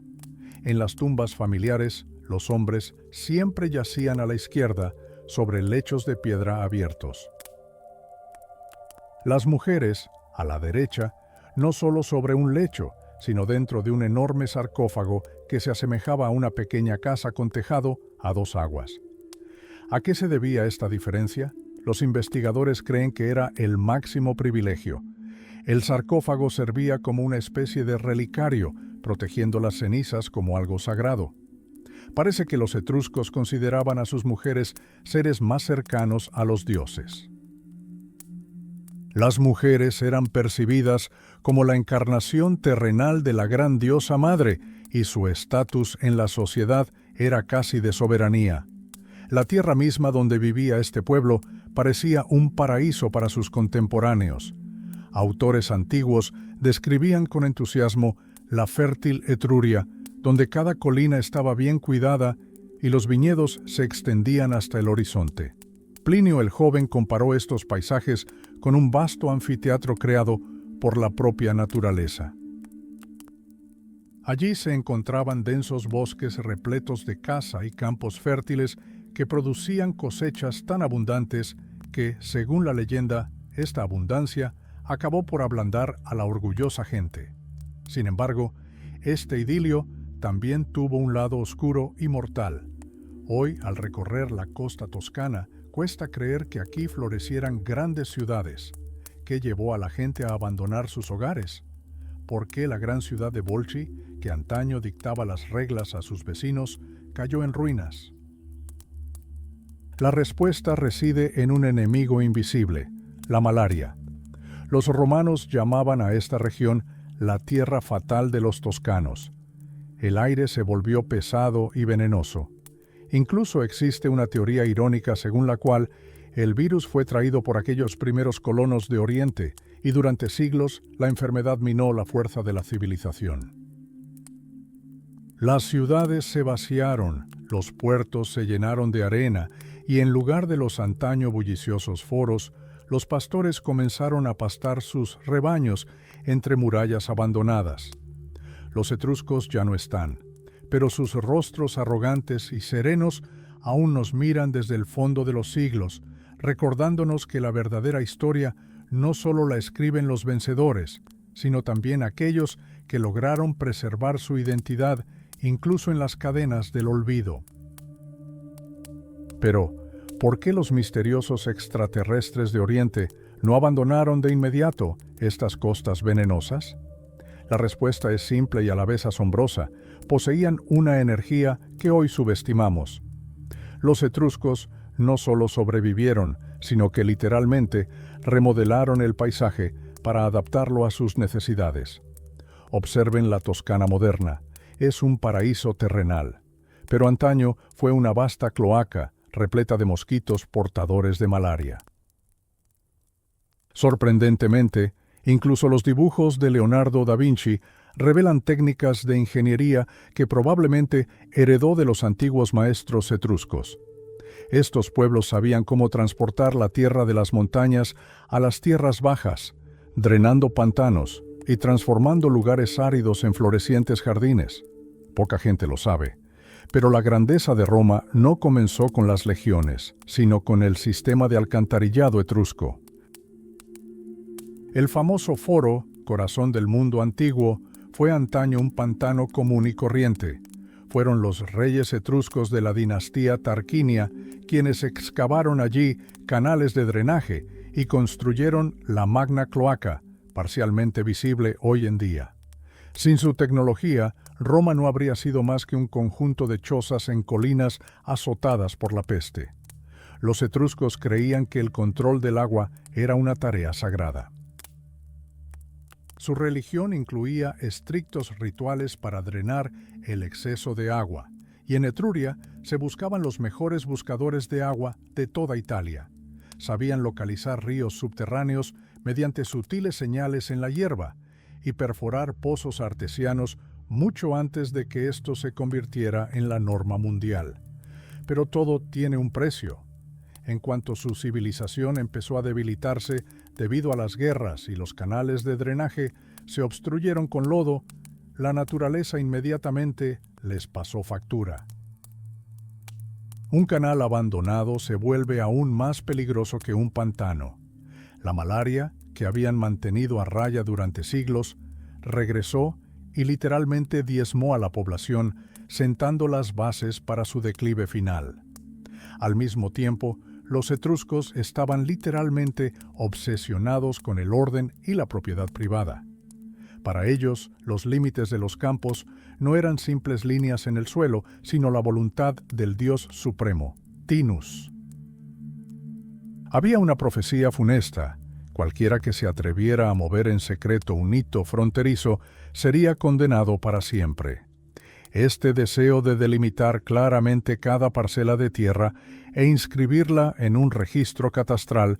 En las tumbas familiares, los hombres siempre yacían a la izquierda sobre lechos de piedra abiertos. Las mujeres, a la derecha, no solo sobre un lecho, sino dentro de un enorme sarcófago que se asemejaba a una pequeña casa con tejado a 2 aguas. ¿A qué se debía esta diferencia? Los investigadores creen que era el máximo privilegio. El sarcófago servía como una especie de relicario, protegiendo las cenizas como algo sagrado. Parece que los etruscos consideraban a sus mujeres seres más cercanos a los dioses. Las mujeres eran percibidas como la encarnación terrenal de la gran diosa madre y su estatus en la sociedad era casi de soberanía. La tierra misma donde vivía este pueblo parecía un paraíso para sus contemporáneos. Autores antiguos describían con entusiasmo la fértil Etruria, donde cada colina estaba bien cuidada y los viñedos se extendían hasta el horizonte. Plinio el Joven comparó estos paisajes con un vasto anfiteatro creado por la propia naturaleza. Allí se encontraban densos bosques repletos de caza y campos fértiles que producían cosechas tan abundantes que, según la leyenda, esta abundancia acabó por ablandar a la orgullosa gente. Sin embargo, este idilio también tuvo un lado oscuro y mortal. Hoy, al recorrer la costa toscana, cuesta creer que aquí florecieran grandes ciudades. ¿Qué llevó a la gente a abandonar sus hogares? ¿Por qué la gran ciudad de Volchi, que antaño dictaba las reglas a sus vecinos, cayó en ruinas? La respuesta reside en un enemigo invisible, la malaria. Los romanos llamaban a esta región la tierra fatal de los toscanos. El aire se volvió pesado y venenoso. Incluso existe una teoría irónica según la cual el virus fue traído por aquellos primeros colonos de Oriente y durante siglos la enfermedad minó la fuerza de la civilización. Las ciudades se vaciaron, los puertos se llenaron de arena y en lugar de los antaño bulliciosos foros, los pastores comenzaron a pastar sus rebaños entre murallas abandonadas. Los etruscos ya no están, pero sus rostros arrogantes y serenos aún nos miran desde el fondo de los siglos, recordándonos que la verdadera historia no solo la escriben los vencedores, sino también aquellos que lograron preservar su identidad incluso en las cadenas del olvido. Pero, ¿por qué los misteriosos extraterrestres de Oriente no abandonaron de inmediato estas costas venenosas? La respuesta es simple y a la vez asombrosa. Poseían una energía que hoy subestimamos. Los etruscos no solo sobrevivieron, sino que literalmente remodelaron el paisaje para adaptarlo a sus necesidades. Observen la Toscana moderna. Es un paraíso terrenal. Pero antaño fue una vasta cloaca repleta de mosquitos portadores de malaria. Sorprendentemente, incluso los dibujos de Leonardo da Vinci revelan técnicas de ingeniería que probablemente heredó de los antiguos maestros etruscos. Estos pueblos sabían cómo transportar la tierra de las montañas a las tierras bajas, drenando pantanos y transformando lugares áridos en florecientes jardines. Poca gente lo sabe, pero la grandeza de Roma no comenzó con las legiones, sino con el sistema de alcantarillado etrusco. El famoso Foro, corazón del mundo antiguo, fue antaño un pantano común y corriente. Fueron los reyes etruscos de la dinastía Tarquinia quienes excavaron allí canales de drenaje y construyeron la Magna Cloaca, parcialmente visible hoy en día. Sin su tecnología, Roma no habría sido más que un conjunto de chozas en colinas azotadas por la peste. Los etruscos creían que el control del agua era una tarea sagrada. Su religión incluía estrictos rituales para drenar el exceso de agua, y en Etruria se buscaban los mejores buscadores de agua de toda Italia. Sabían localizar ríos subterráneos mediante sutiles señales en la hierba y perforar pozos artesianos mucho antes de que esto se convirtiera en la norma mundial. Pero todo tiene un precio. En cuanto su civilización empezó a debilitarse debido a las guerras y los canales de drenaje se obstruyeron con lodo, la naturaleza inmediatamente les pasó factura. Un canal abandonado se vuelve aún más peligroso que un pantano. La malaria, que habían mantenido a raya durante siglos, regresó y literalmente diezmó a la población, sentando las bases para su declive final. Al mismo tiempo, los etruscos estaban literalmente obsesionados con el orden y la propiedad privada. Para ellos, los límites de los campos no eran simples líneas en el suelo, sino la voluntad del dios supremo, Tinus. Había una profecía funesta. Cualquiera que se atreviera a mover en secreto un hito fronterizo sería condenado para siempre. Este deseo de delimitar claramente cada parcela de tierra e inscribirla en un registro catastral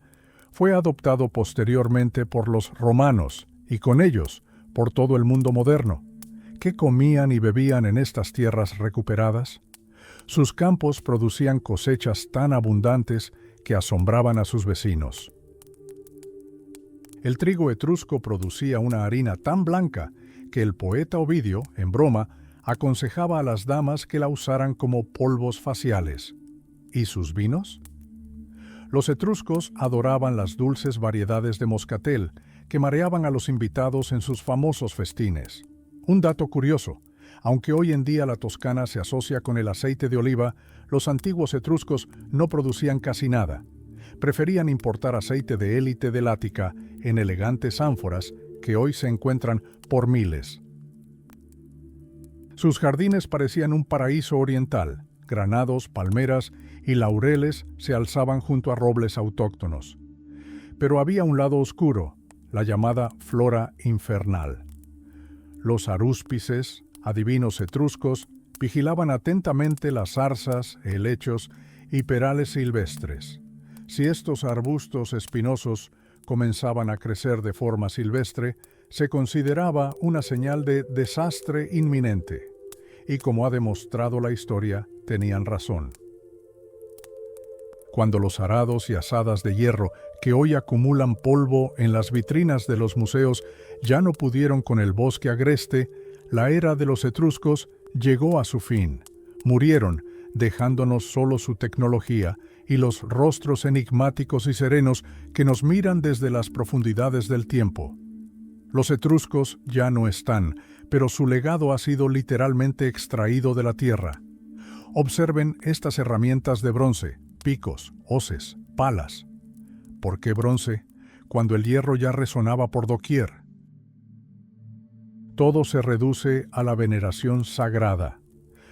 fue adoptado posteriormente por los romanos y con ellos por todo el mundo moderno. ¿Qué comían y bebían en estas tierras recuperadas? Sus campos producían cosechas tan abundantes que asombraban a sus vecinos. El trigo etrusco producía una harina tan blanca que el poeta Ovidio, en broma, aconsejaba a las damas que la usaran como polvos faciales. ¿Y sus vinos? Los etruscos adoraban las dulces variedades de moscatel, que mareaban a los invitados en sus famosos festines. Un dato curioso, aunque hoy en día la Toscana se asocia con el aceite de oliva, los antiguos etruscos no producían casi nada. Preferían importar aceite de élite del Ática en elegantes ánforas que hoy se encuentran por miles. Sus jardines parecían un paraíso oriental. Granados, palmeras y laureles se alzaban junto a robles autóctonos. Pero había un lado oscuro, la llamada flora infernal. Los arúspices, adivinos etruscos, vigilaban atentamente las zarzas, helechos y perales silvestres. Si estos arbustos espinosos comenzaban a crecer de forma silvestre, se consideraba una señal de desastre inminente. Y como ha demostrado la historia, tenían razón. Cuando los arados y azadas de hierro que hoy acumulan polvo en las vitrinas de los museos ya no pudieron con el bosque agreste, la era de los etruscos llegó a su fin. Murieron, dejándonos solo su tecnología y los rostros enigmáticos y serenos que nos miran desde las profundidades del tiempo. Los etruscos ya no están, pero su legado ha sido literalmente extraído de la tierra. Observen estas herramientas de bronce. picos, hoces, palas. ¿Por qué bronce, cuando el hierro ya resonaba por doquier? Todo se reduce a la veneración sagrada.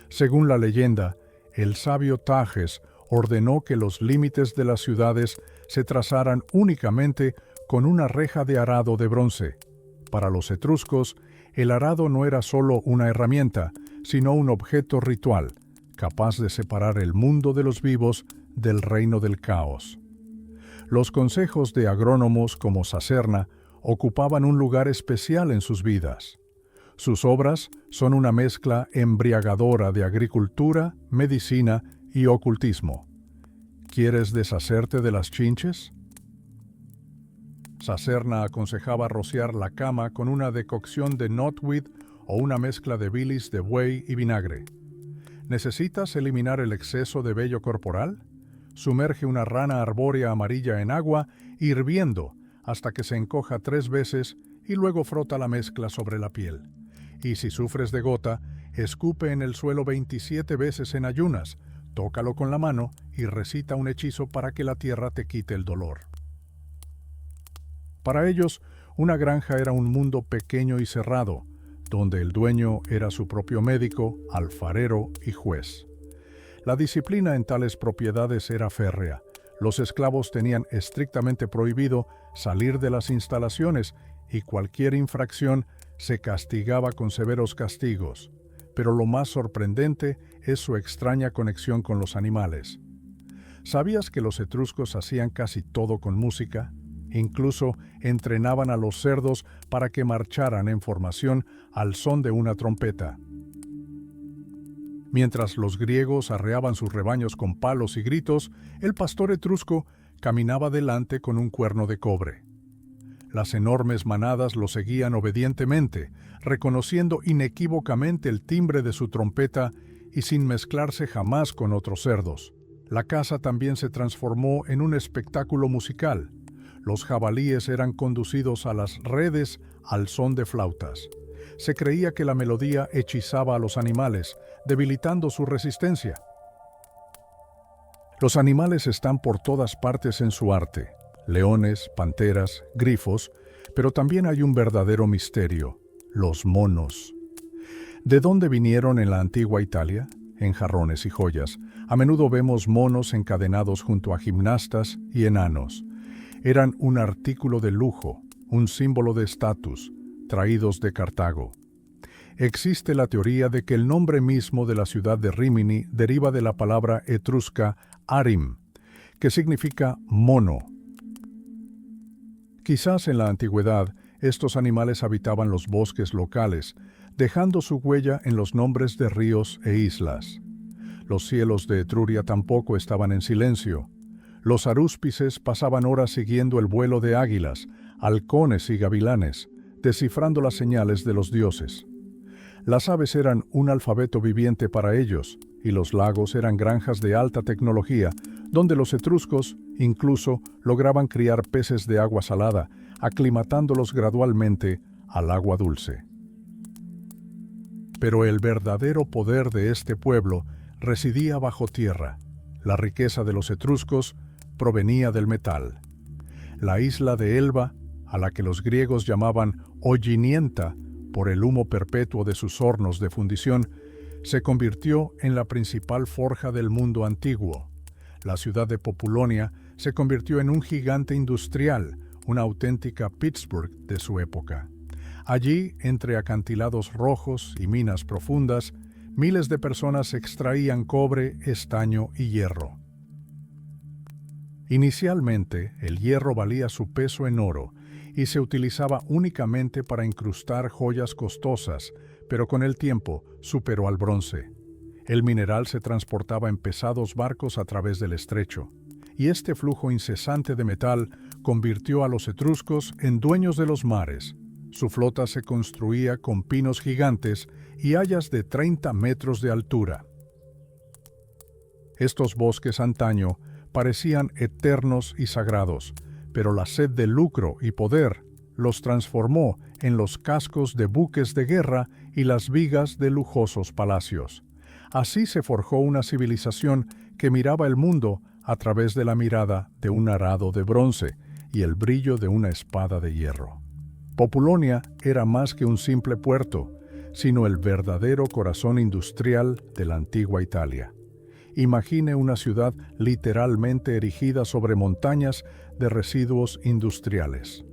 Según la leyenda, el sabio Tages ordenó que los límites de las ciudades se trazaran únicamente con una reja de arado de bronce. Para los etruscos, el arado no era solo una herramienta, sino un objeto ritual, capaz de separar el mundo de los vivos del reino del caos. Los consejos de agrónomos como Sacerna ocupaban un lugar especial en sus vidas. Sus obras son una mezcla embriagadora de agricultura, medicina y ocultismo. ¿Quieres deshacerte de las chinches? Sacerna aconsejaba rociar la cama con una decocción de knotweed o una mezcla de bilis de buey y vinagre. ¿Necesitas eliminar el exceso de vello corporal? Sumerge una rana arbórea amarilla en agua hirviendo hasta que se encoja 3 veces y luego frota la mezcla sobre la piel. Y si sufres de gota, escupe en el suelo 27 veces en ayunas, tócalo con la mano y recita un hechizo para que la tierra te quite el dolor. Para ellos, una granja era un mundo pequeño y cerrado, donde el dueño era su propio médico, alfarero y juez. La disciplina en tales propiedades era férrea. Los esclavos tenían estrictamente prohibido salir de las instalaciones y cualquier infracción se castigaba con severos castigos. Pero lo más sorprendente es su extraña conexión con los animales. ¿Sabías que los etruscos hacían casi todo con música? Incluso entrenaban a los cerdos para que marcharan en formación al son de una trompeta. Mientras los griegos arreaban sus rebaños con palos y gritos, el pastor etrusco caminaba delante con un cuerno de cobre. Las enormes manadas lo seguían obedientemente, reconociendo inequívocamente el timbre de su trompeta y sin mezclarse jamás con otros cerdos. La caza también se transformó en un espectáculo musical. Los jabalíes eran conducidos a las redes al son de flautas. Se creía que la melodía hechizaba a los animales, debilitando su resistencia. Los animales están por todas partes en su arte: leones, panteras, grifos, pero también hay un verdadero misterio: los monos. ¿De dónde vinieron en la antigua Italia? En jarrones y joyas. A menudo vemos monos encadenados junto a gimnastas y enanos. Eran un artículo de lujo, un símbolo de estatus, traídos de Cartago. Existe la teoría de que el nombre mismo de la ciudad de Rímini deriva de la palabra etrusca arim, que significa mono. Quizás en la antigüedad estos animales habitaban los bosques locales, dejando su huella en los nombres de ríos e islas. Los cielos de Etruria tampoco estaban en silencio. Los arúspices pasaban horas siguiendo el vuelo de águilas, halcones y gavilanes, descifrando las señales de los dioses. Las aves eran un alfabeto viviente para ellos, y los lagos eran granjas de alta tecnología, donde los etruscos incluso lograban criar peces de agua salada, aclimatándolos gradualmente al agua dulce. Pero el verdadero poder de este pueblo residía bajo tierra. La riqueza de los etruscos provenía del metal. La isla de Elba, a la que los griegos llamaban Hollinienta por el humo perpetuo de sus hornos de fundición, se convirtió en la principal forja del mundo antiguo. La ciudad de Populonia se convirtió en un gigante industrial, una auténtica Pittsburgh de su época. Allí, entre acantilados rojos y minas profundas, miles de personas extraían cobre, estaño y hierro. Inicialmente, el hierro valía su peso en oro y se utilizaba únicamente para incrustar joyas costosas, pero con el tiempo superó al bronce. El mineral se transportaba en pesados barcos a través del estrecho, y este flujo incesante de metal convirtió a los etruscos en dueños de los mares. Su flota se construía con pinos gigantes y hayas de 30 metros de altura. Estos bosques antaño parecían eternos y sagrados, pero la sed de lucro y poder los transformó en los cascos de buques de guerra y las vigas de lujosos palacios. Así se forjó una civilización que miraba el mundo a través de la mirada de un arado de bronce y el brillo de una espada de hierro. Populonia era más que un simple puerto, sino el verdadero corazón industrial de la antigua Italia. Imagine una ciudad literalmente erigida sobre montañas de residuos industriales.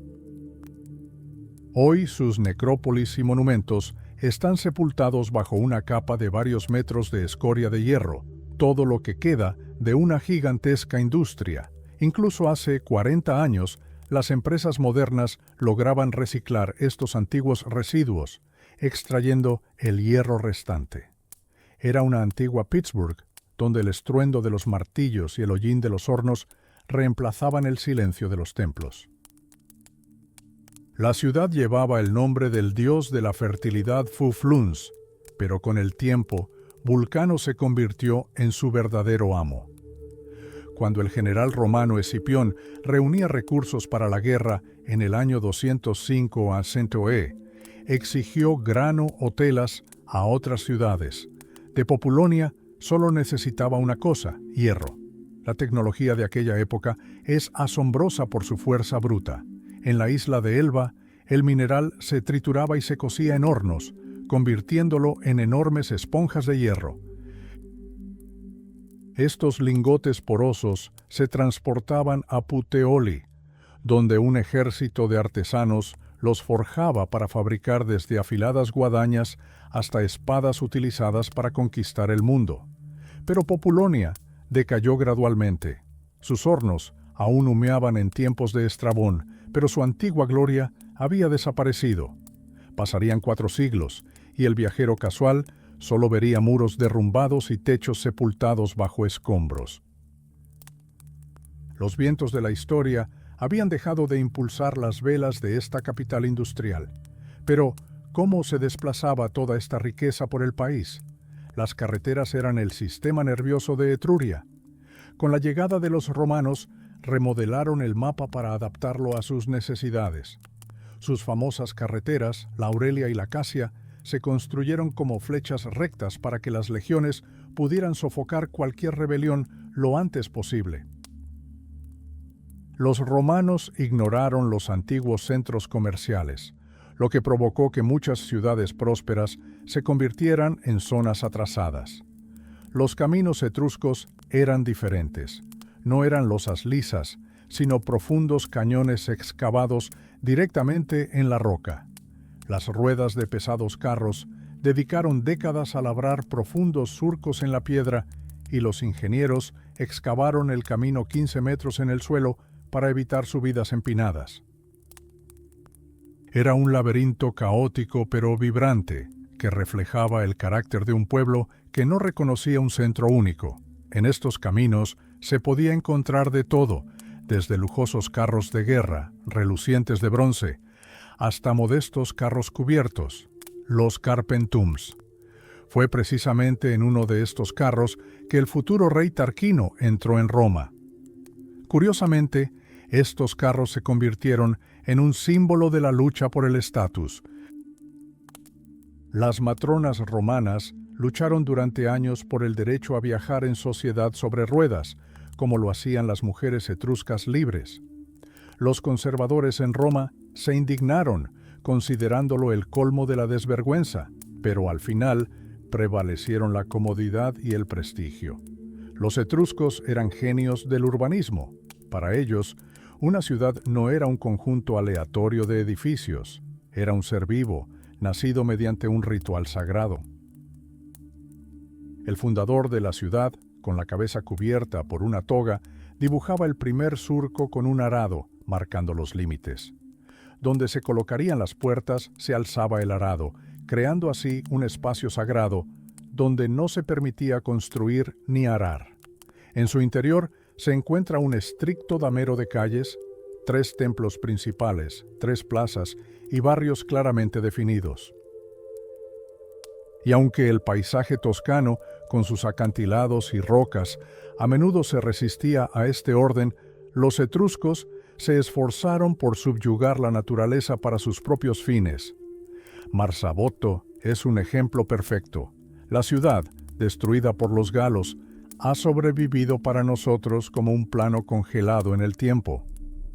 Hoy sus necrópolis y monumentos están sepultados bajo una capa de varios metros de escoria de hierro, todo lo que queda de una gigantesca industria. Incluso hace 40 años, las empresas modernas lograban reciclar estos antiguos residuos, extrayendo el hierro restante. Era una antigua Pittsburgh, donde el estruendo de los martillos y el hollín de los hornos reemplazaban el silencio de los templos. La ciudad llevaba el nombre del dios de la fertilidad Fufluns, pero con el tiempo, Vulcano se convirtió en su verdadero amo. Cuando el general romano Escipión reunía recursos para la guerra en el año 205 a.C., exigió grano o telas a otras ciudades. De Populonia solo necesitaba una cosa: hierro. La tecnología de aquella época es asombrosa por su fuerza bruta. En la isla de Elba, el mineral se trituraba y se cocía en hornos, convirtiéndolo en enormes esponjas de hierro. Estos lingotes porosos se transportaban a Puteoli, donde un ejército de artesanos los forjaba para fabricar desde afiladas guadañas hasta espadas utilizadas para conquistar el mundo. Pero Populonia decayó gradualmente. Sus hornos aún humeaban en tiempos de Estrabón, pero su antigua gloria había desaparecido. Pasarían 4 siglos, y el viajero casual solo vería muros derrumbados y techos sepultados bajo escombros. Los vientos de la historia habían dejado de impulsar las velas de esta capital industrial. Pero, ¿cómo se desplazaba toda esta riqueza por el país? Las carreteras eran el sistema nervioso de Etruria. Con la llegada de los romanos, remodelaron el mapa para adaptarlo a sus necesidades. Sus famosas carreteras, la Aurelia y la Casia, se construyeron como flechas rectas para que las legiones pudieran sofocar cualquier rebelión lo antes posible. Los romanos ignoraron los antiguos centros comerciales, lo que provocó que muchas ciudades prósperas se convirtieran en zonas atrasadas. Los caminos etruscos eran diferentes. No eran losas lisas, sino profundos cañones excavados directamente en la roca. Las ruedas de pesados carros dedicaron décadas a labrar profundos surcos en la piedra y los ingenieros excavaron el camino 15 metros en el suelo para evitar subidas empinadas. Era un laberinto caótico pero vibrante, que reflejaba el carácter de un pueblo que no reconocía un centro único. En estos caminos se podía encontrar de todo, desde lujosos carros de guerra, relucientes de bronce, hasta modestos carros cubiertos, los carpentums. Fue precisamente en uno de estos carros que el futuro rey Tarquino entró en Roma. Curiosamente, estos carros se convirtieron en un símbolo de la lucha por el estatus. Las matronas romanas lucharon durante años por el derecho a viajar en sociedad sobre ruedas, como lo hacían las mujeres etruscas libres. Los conservadores en Roma se indignaron, considerándolo el colmo de la desvergüenza, pero al final prevalecieron la comodidad y el prestigio. Los etruscos eran genios del urbanismo. Para ellos, una ciudad no era un conjunto aleatorio de edificios, era un ser vivo, nacido mediante un ritual sagrado. El fundador de la ciudad, con la cabeza cubierta por una toga, dibujaba el primer surco con un arado, marcando los límites. Donde se colocarían las puertas, se alzaba el arado, creando así un espacio sagrado, donde no se permitía construir ni arar. En su interior se encuentra un estricto damero de calles, 3 templos principales, 3 plazas y barrios claramente definidos. Y aunque el paisaje toscano, con sus acantilados y rocas, a menudo se resistía a este orden, los etruscos se esforzaron por subyugar la naturaleza para sus propios fines. Marzabotto es un ejemplo perfecto. La ciudad, destruida por los galos, ha sobrevivido para nosotros como un plano congelado en el tiempo.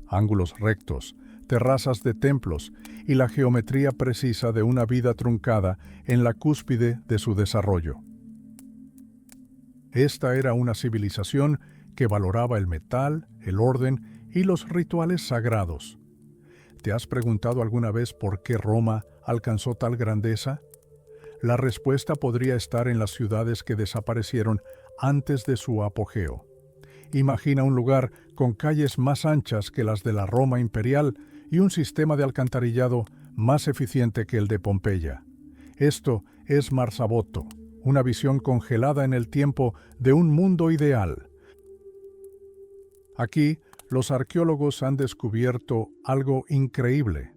Ángulos rectos, terrazas de templos y la geometría precisa de una vida truncada en la cúspide de su desarrollo. Esta era una civilización que valoraba el metal, el orden y los rituales sagrados. ¿Te has preguntado alguna vez por qué Roma alcanzó tal grandeza? La respuesta podría estar en las ciudades que desaparecieron antes de su apogeo. Imagina un lugar con calles más anchas que las de la Roma imperial y un sistema de alcantarillado más eficiente que el de Pompeya. Esto es Marzabotto, una visión congelada en el tiempo de un mundo ideal. Aquí, los arqueólogos han descubierto algo increíble.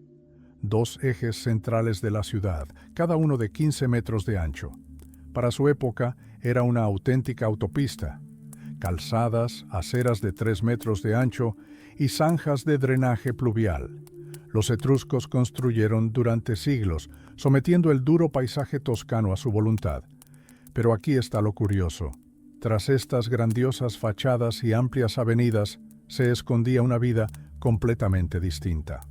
2 ejes centrales de la ciudad, cada uno de 15 metros de ancho. Para su época, era una auténtica autopista. Calzadas, aceras de 3 metros de ancho y zanjas de drenaje pluvial. Los etruscos construyeron durante siglos, sometiendo el duro paisaje toscano a su voluntad. Pero aquí está lo curioso. Tras estas grandiosas fachadas y amplias avenidas, se escondía una vida completamente distinta.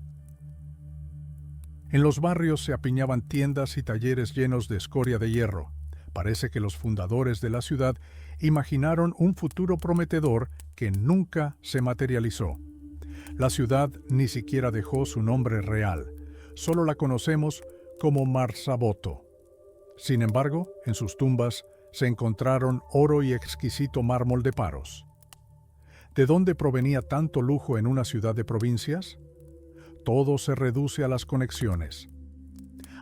En los barrios se apiñaban tiendas y talleres llenos de escoria de hierro. Parece que los fundadores de la ciudad imaginaron un futuro prometedor que nunca se materializó. La ciudad ni siquiera dejó su nombre real, solo la conocemos como Marzabotto. Sin embargo, en sus tumbas se encontraron oro y exquisito mármol de Paros. ¿De dónde provenía tanto lujo en una ciudad de provincias? Todo se reduce a las conexiones.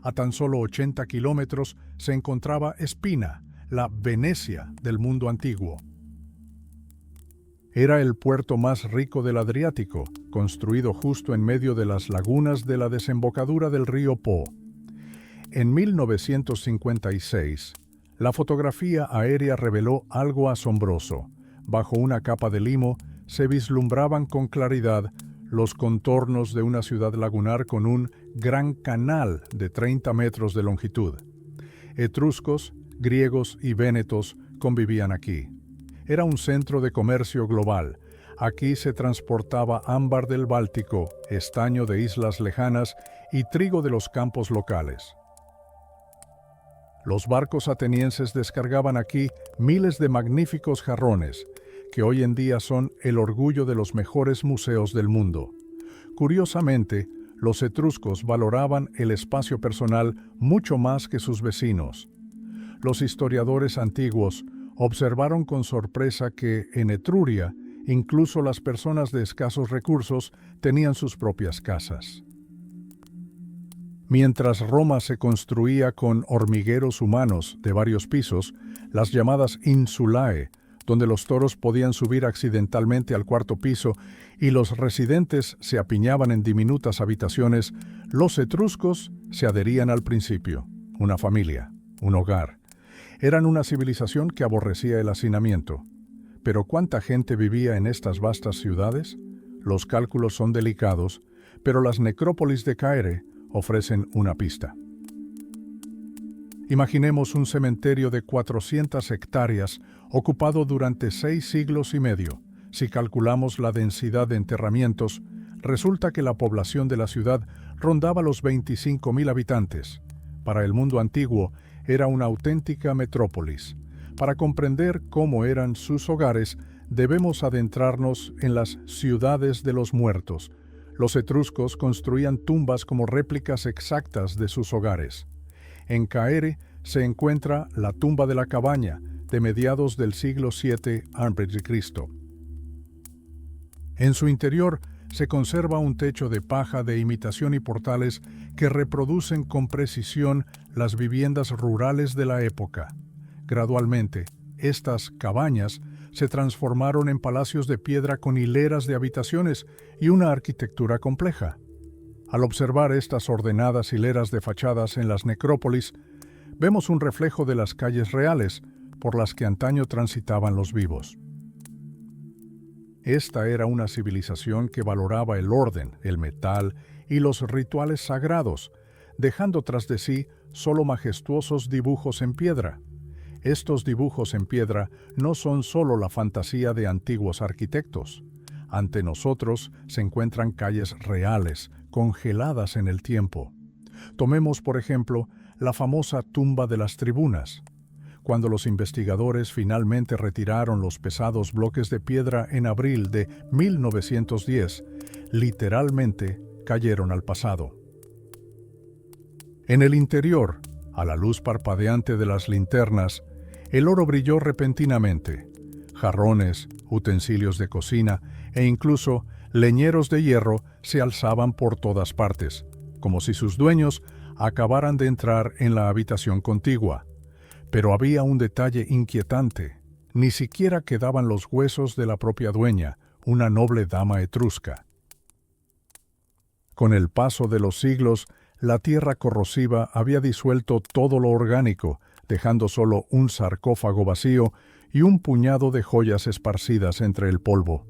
A tan solo 80 kilómetros se encontraba Espina, la Venecia del mundo antiguo. Era el puerto más rico del Adriático, construido justo en medio de las lagunas de la desembocadura del río Po. En 1956, la fotografía aérea reveló algo asombroso. Bajo una capa de limo se vislumbraban con claridad los contornos de una ciudad lagunar con un gran canal de 30 metros de longitud. Etruscos, griegos y vénetos convivían aquí. Era un centro de comercio global. Aquí se transportaba ámbar del Báltico, estaño de islas lejanas y trigo de los campos locales. Los barcos atenienses descargaban aquí miles de magníficos jarrones, que hoy en día son el orgullo de los mejores museos del mundo. Curiosamente, los etruscos valoraban el espacio personal mucho más que sus vecinos. Los historiadores antiguos observaron con sorpresa que, en Etruria, incluso las personas de escasos recursos tenían sus propias casas. Mientras Roma se construía con hormigueros humanos de varios pisos, las llamadas insulae, donde los toros podían subir accidentalmente al 4º piso y los residentes se apiñaban en diminutas habitaciones, los etruscos se adherían al principio, una familia, un hogar. Eran una civilización que aborrecía el hacinamiento. ¿Pero cuánta gente vivía en estas vastas ciudades? Los cálculos son delicados, pero las necrópolis de Caere ofrecen una pista. Imaginemos un cementerio de 400 hectáreas ocupado durante 6 siglos y medio. Si calculamos la densidad de enterramientos, resulta que la población de la ciudad rondaba los 25.000 habitantes. Para el mundo antiguo, era una auténtica metrópolis. Para comprender cómo eran sus hogares, debemos adentrarnos en las ciudades de los muertos. Los etruscos construían tumbas como réplicas exactas de sus hogares. En Caere se encuentra la tumba de la cabaña, de mediados del siglo VII a.C. En su interior se conserva un techo de paja de imitación y portales que reproducen con precisión las viviendas rurales de la época. Gradualmente, estas cabañas se transformaron en palacios de piedra con hileras de habitaciones y una arquitectura compleja. Al observar estas ordenadas hileras de fachadas en las necrópolis, vemos un reflejo de las calles reales por las que antaño transitaban los vivos. Esta era una civilización que valoraba el orden, el metal y los rituales sagrados, dejando tras de sí solo majestuosos dibujos en piedra. Estos dibujos en piedra no son solo la fantasía de antiguos arquitectos. Ante nosotros se encuentran calles reales, congeladas en el tiempo. Tomemos, por ejemplo, la famosa tumba de las tribunas. Cuando los investigadores finalmente retiraron los pesados bloques de piedra en abril de 1910, literalmente cayeron al pasado. En el interior, a la luz parpadeante de las linternas, el oro brilló repentinamente. Jarrones, utensilios de cocina e incluso leñeros de hierro se alzaban por todas partes, como si sus dueños acabaran de entrar en la habitación contigua. Pero había un detalle inquietante. Ni siquiera quedaban los huesos de la propia dueña, una noble dama etrusca. Con el paso de los siglos, la tierra corrosiva había disuelto todo lo orgánico, dejando solo un sarcófago vacío y un puñado de joyas esparcidas entre el polvo.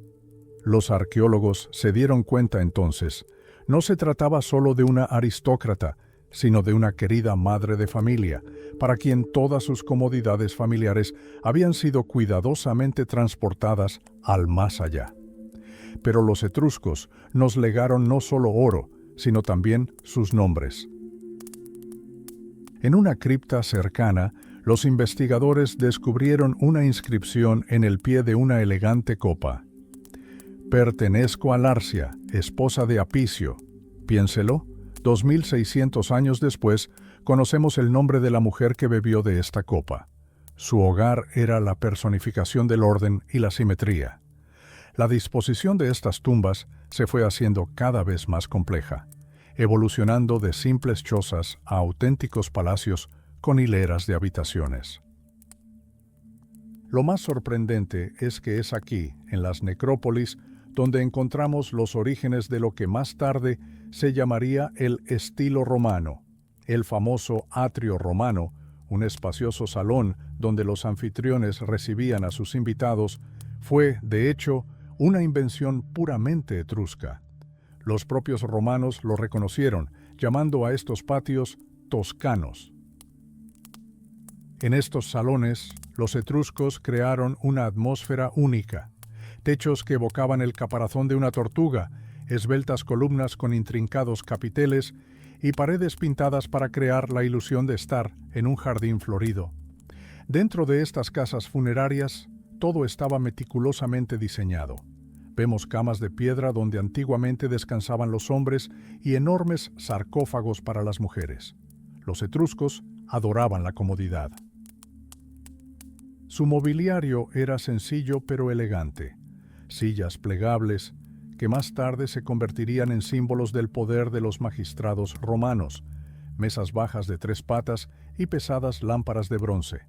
Los arqueólogos se dieron cuenta entonces, no se trataba solo de una aristócrata, sino de una querida madre de familia, para quien todas sus comodidades familiares habían sido cuidadosamente transportadas al más allá. Pero los etruscos nos legaron no solo oro, sino también sus nombres. En una cripta cercana, los investigadores descubrieron una inscripción en el pie de una elegante copa. Pertenezco a Larcia, esposa de Apicio. Piénselo, 2600 años después, conocemos el nombre de la mujer que bebió de esta copa. Su hogar era la personificación del orden y la simetría. La disposición de estas tumbas se fue haciendo cada vez más compleja, evolucionando de simples chozas a auténticos palacios con hileras de habitaciones. Lo más sorprendente es que es aquí, en las necrópolis, donde encontramos los orígenes de lo que más tarde se llamaría el estilo romano, el famoso atrio romano, un espacioso salón donde los anfitriones recibían a sus invitados, fue, de hecho, una invención puramente etrusca. Los propios romanos lo reconocieron, llamando a estos patios toscanos. En estos salones, los etruscos crearon una atmósfera única. Techos que evocaban el caparazón de una tortuga, esbeltas columnas con intrincados capiteles y paredes pintadas para crear la ilusión de estar en un jardín florido. Dentro de estas casas funerarias, todo estaba meticulosamente diseñado. Vemos camas de piedra donde antiguamente descansaban los hombres y enormes sarcófagos para las mujeres. Los etruscos adoraban la comodidad. Su mobiliario era sencillo pero elegante. Sillas plegables, que más tarde se convertirían en símbolos del poder de los magistrados romanos, mesas bajas de 3 patas y pesadas lámparas de bronce.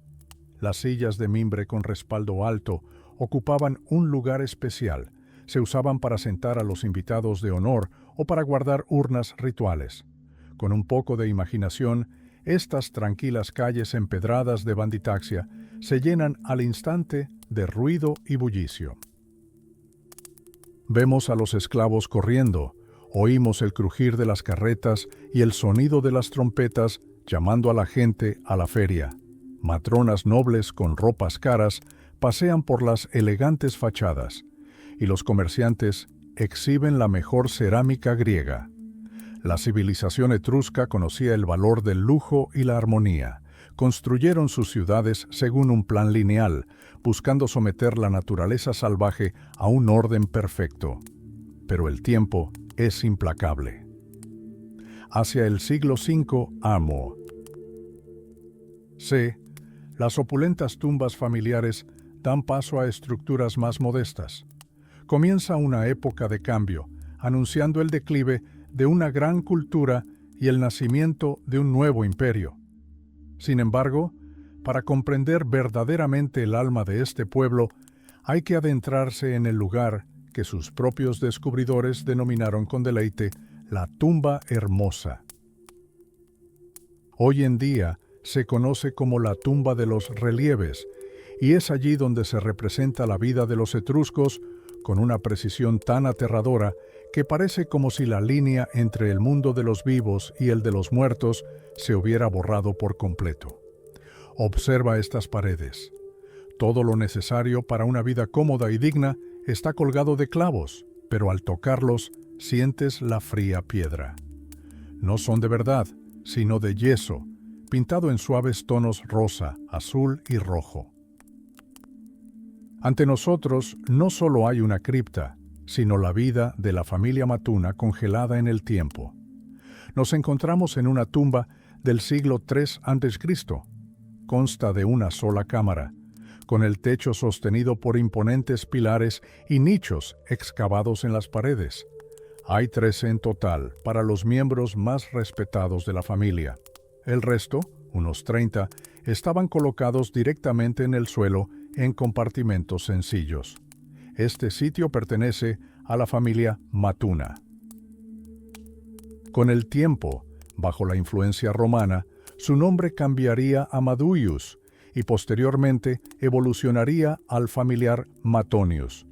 Las sillas de mimbre con respaldo alto ocupaban un lugar especial, se usaban para sentar a los invitados de honor o para guardar urnas rituales. Con un poco de imaginación, estas tranquilas calles empedradas de Banditaxia se llenan al instante de ruido y bullicio. Vemos a los esclavos corriendo, oímos el crujir de las carretas y el sonido de las trompetas llamando a la gente a la feria. Matronas nobles con ropas caras pasean por las elegantes fachadas, y los comerciantes exhiben la mejor cerámica griega. La civilización etrusca conocía el valor del lujo y la armonía. Construyeron sus ciudades según un plan lineal, buscando someter la naturaleza salvaje a un orden perfecto. Pero el tiempo es implacable. Hacia el siglo V a.C., las opulentas tumbas familiares dan paso a estructuras más modestas. Comienza una época de cambio, anunciando el declive de una gran cultura y el nacimiento de un nuevo imperio. Sin embargo, para comprender verdaderamente el alma de este pueblo, hay que adentrarse en el lugar que sus propios descubridores denominaron con deleite la tumba hermosa. Hoy en día se conoce como la tumba de los relieves, y es allí donde se representa la vida de los etruscos con una precisión tan aterradora que parece como si la línea entre el mundo de los vivos y el de los muertos se hubiera borrado por completo. Observa estas paredes. Todo lo necesario para una vida cómoda y digna está colgado de clavos, pero al tocarlos sientes la fría piedra. No son de verdad, sino de yeso, pintado en suaves tonos rosa, azul y rojo. Ante nosotros no solo hay una cripta, sino la vida de la familia Matuna congelada en el tiempo. Nos encontramos en una tumba del siglo III a.C. Consta de una sola cámara, con el techo sostenido por imponentes pilares y nichos excavados en las paredes. Hay 13 en total para los miembros más respetados de la familia. El resto, unos 30, estaban colocados directamente en el suelo en compartimentos sencillos. Este sitio pertenece a la familia Matuna. Con el tiempo, bajo la influencia romana, su nombre cambiaría a Maduius y posteriormente evolucionaría al familiar Matonius.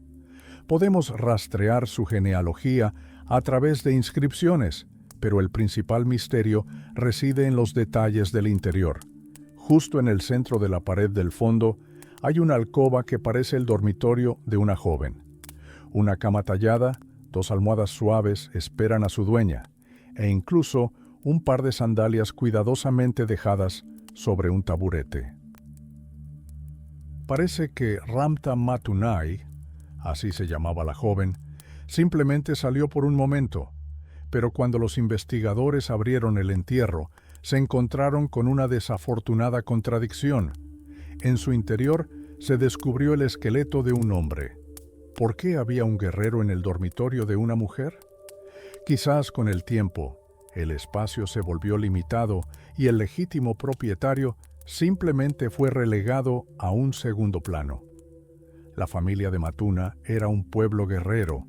Podemos rastrear su genealogía a través de inscripciones, pero el principal misterio reside en los detalles del interior. Justo en el centro de la pared del fondo hay una alcoba que parece el dormitorio de una joven. Una cama tallada, 2 almohadas suaves esperan a su dueña, e incluso un par de sandalias cuidadosamente dejadas sobre un taburete. Parece que Ramta Matunay, así se llamaba la joven, simplemente salió por un momento, pero cuando los investigadores abrieron el entierro, se encontraron con una desafortunada contradicción. En su interior se descubrió el esqueleto de un hombre. ¿Por qué había un guerrero en el dormitorio de una mujer? Quizás con el tiempo, el espacio se volvió limitado y el legítimo propietario simplemente fue relegado a un segundo plano. La familia de Matuna era un pueblo guerrero.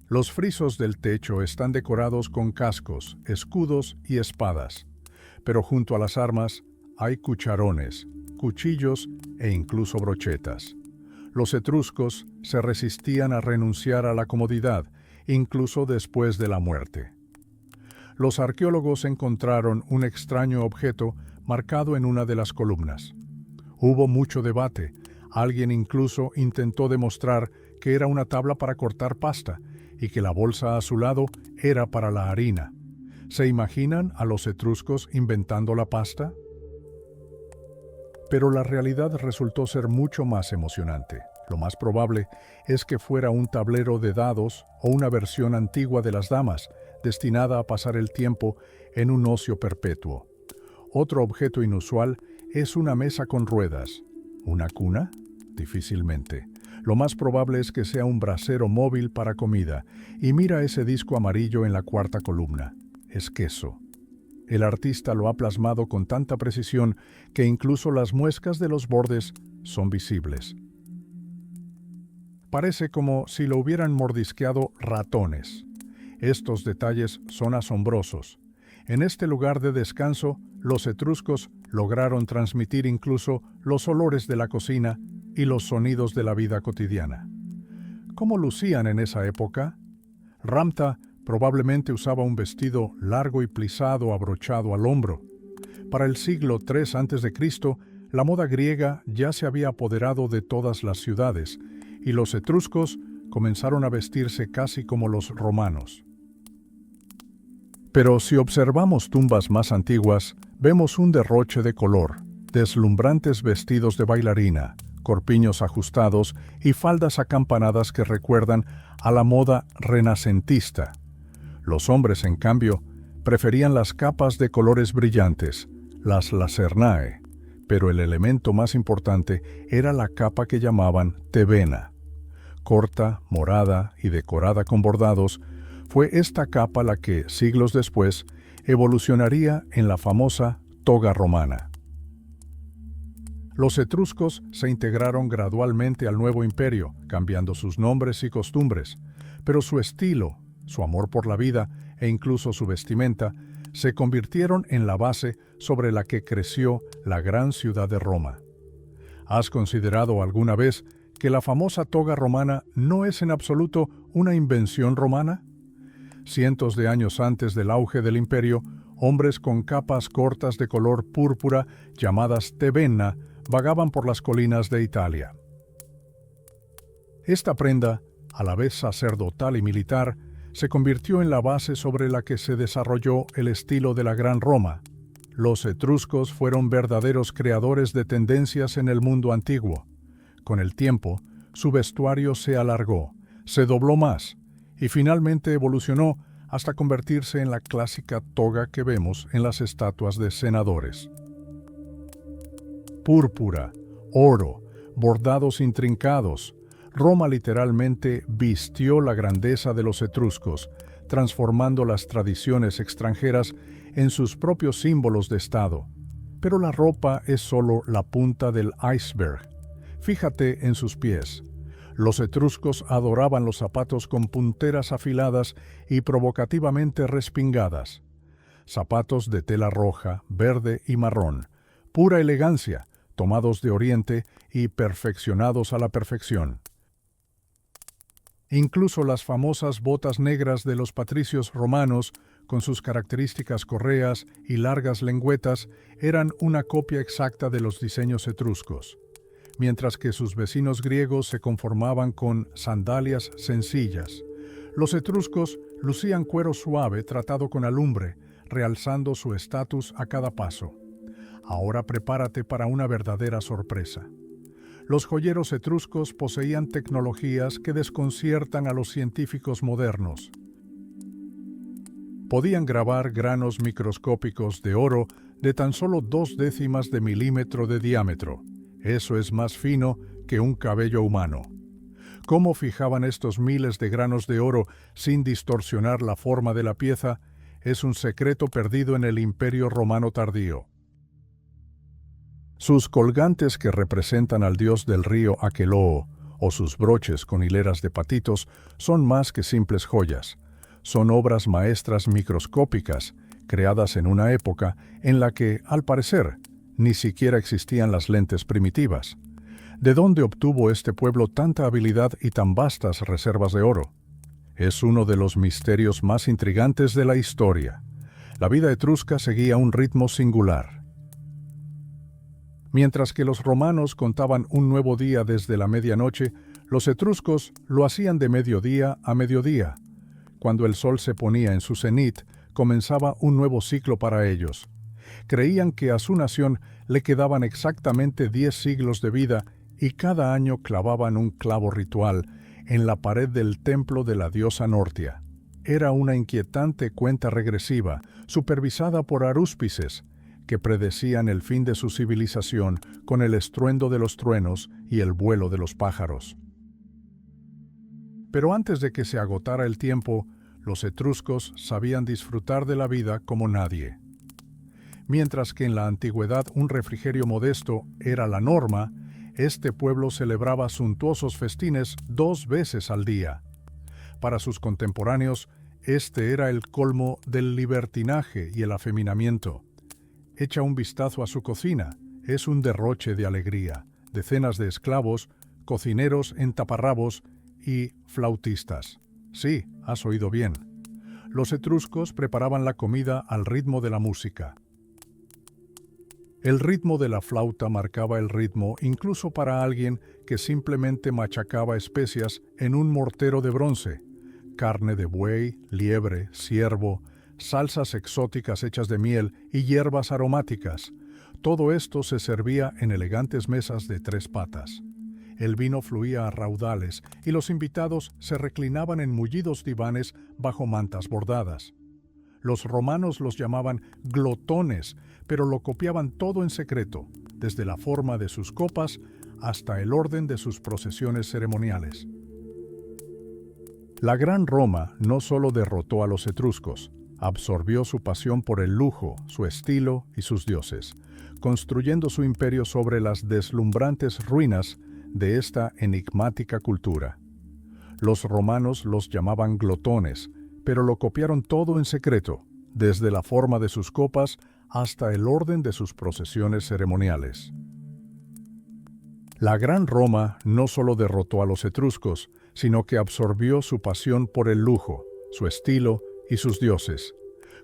Los frisos del techo están decorados con cascos, escudos y espadas, pero junto a las armas hay cucharones, cuchillos e incluso brochetas. Los etruscos se resistían a renunciar a la comodidad, incluso después de la muerte. Los arqueólogos encontraron un extraño objeto marcado en una de las columnas. Hubo mucho debate. Alguien incluso intentó demostrar que era una tabla para cortar pasta y que la bolsa a su lado era para la harina. ¿Se imaginan a los etruscos inventando la pasta? Pero la realidad resultó ser mucho más emocionante. Lo más probable es que fuera un tablero de dados o una versión antigua de las damas, destinada a pasar el tiempo en un ocio perpetuo. Otro objeto inusual es una mesa con ruedas. ¿Una cuna? Difícilmente. Lo más probable es que sea un brasero móvil para comida. Y mira ese disco amarillo en la cuarta columna. Es queso. El artista lo ha plasmado con tanta precisión que incluso las muescas de los bordes son visibles. Parece como si lo hubieran mordisqueado ratones. Estos detalles son asombrosos. En este lugar de descanso, los etruscos lograron transmitir incluso los olores de la cocina y los sonidos de la vida cotidiana. ¿Cómo lucían en esa época? Ramta probablemente usaba un vestido largo y plisado abrochado al hombro. Para el siglo III a.C., la moda griega ya se había apoderado de todas las ciudades, y los etruscos comenzaron a vestirse casi como los romanos. Pero si observamos tumbas más antiguas, vemos un derroche de color, deslumbrantes vestidos de bailarina, corpiños ajustados y faldas acampanadas que recuerdan a la moda renacentista. Los hombres, en cambio, preferían las capas de colores brillantes, las lacernae, pero el elemento más importante era la capa que llamaban tebena. Corta, morada y decorada con bordados, fue esta capa la que, siglos después, evolucionaría en la famosa toga romana. Los etruscos se integraron gradualmente al nuevo imperio, cambiando sus nombres y costumbres, pero su estilo, su amor por la vida e incluso su vestimenta se convirtieron en la base sobre la que creció la gran ciudad de Roma. ¿Has considerado alguna vez que la famosa toga romana no es en absoluto una invención romana? Cientos de años antes del auge del imperio, Hombres con capas cortas de color púrpura, llamadas tebenna, vagaban por las colinas de Italia. Esta prenda, a la vez sacerdotal y militar, se convirtió en la base sobre la que se desarrolló el estilo de la Gran Roma. Los etruscos fueron verdaderos creadores de tendencias en el mundo antiguo. Con el tiempo, su vestuario se alargó, se dobló más y finalmente evolucionó hasta convertirse en la clásica toga que vemos en las estatuas de senadores. Púrpura, oro, bordados intrincados. Roma literalmente vistió la grandeza de los etruscos, transformando las tradiciones extranjeras en sus propios símbolos de Estado. Pero la ropa es solo la punta del iceberg. Fíjate en sus pies. Los etruscos adoraban los zapatos con punteras afiladas y provocativamente respingadas. Zapatos de tela roja, verde y marrón. Pura elegancia, tomados de Oriente y perfeccionados a la perfección. Incluso las famosas botas negras de los patricios romanos, con sus características correas y largas lengüetas, eran una copia exacta de los diseños etruscos, mientras que sus vecinos griegos se conformaban con sandalias sencillas. Los etruscos lucían cuero suave tratado con alumbre, realzando su estatus a cada paso. Ahora prepárate para una verdadera sorpresa. Los joyeros etruscos poseían tecnologías que desconciertan a los científicos modernos. Podían grabar granos microscópicos de oro de tan solo 0,2 de milímetro de diámetro. Eso es más fino que un cabello humano. ¿Cómo fijaban estos miles de granos de oro sin distorsionar la forma de la pieza? Es un secreto perdido en el Imperio Romano tardío. Sus colgantes que representan al dios del río Aqueloo, o sus broches con hileras de patitos, son más que simples joyas. Son obras maestras microscópicas, creadas en una época en la que, al parecer, ni siquiera existían las lentes primitivas. ¿De dónde obtuvo este pueblo tanta habilidad y tan vastas reservas de oro? Es uno de los misterios más intrigantes de la historia. La vida etrusca seguía un ritmo singular. Mientras que los romanos contaban un nuevo día desde la medianoche, los etruscos lo hacían de mediodía a mediodía. Cuando el sol se ponía en su cenit, comenzaba un nuevo ciclo para ellos. Creían que a su nación le quedaban exactamente 10 siglos de vida y cada año clavaban un clavo ritual en la pared del templo de la diosa Nortia. Era una inquietante cuenta regresiva, supervisada por arúspices, que predecían el fin de su civilización con el estruendo de los truenos y el vuelo de los pájaros. Pero antes de que se agotara el tiempo, los etruscos sabían disfrutar de la vida como nadie. Mientras que en la antigüedad un refrigerio modesto era la norma, este pueblo celebraba suntuosos festines 2 veces al día. Para sus contemporáneos, este era el colmo del libertinaje y el afeminamiento. Echa un vistazo a su cocina, es un derroche de alegría, decenas de esclavos, cocineros en taparrabos y flautistas. Sí, has oído bien. Los etruscos preparaban la comida al ritmo de la música. El ritmo de la flauta marcaba el ritmo incluso para alguien que simplemente machacaba especias en un mortero de bronce. Carne de buey, liebre, ciervo, salsas exóticas hechas de miel y hierbas aromáticas. Todo esto se servía en elegantes mesas de 3 patas. El vino fluía a raudales y los invitados se reclinaban en mullidos divanes bajo mantas bordadas. Los romanos los llamaban glotones, pero lo copiaban todo en secreto, desde la forma de sus copas hasta el orden de sus procesiones ceremoniales. La Gran Roma no solo derrotó a los etruscos, absorbió su pasión por el lujo, su estilo y sus dioses, construyendo su imperio sobre las deslumbrantes ruinas de esta enigmática cultura. Los romanos los llamaban glotones, pero lo copiaron todo en secreto, desde la forma de sus copas hasta el orden de sus procesiones ceremoniales. La Gran Roma no solo derrotó a los etruscos, sino que absorbió su pasión por el lujo, su estilo y sus dioses.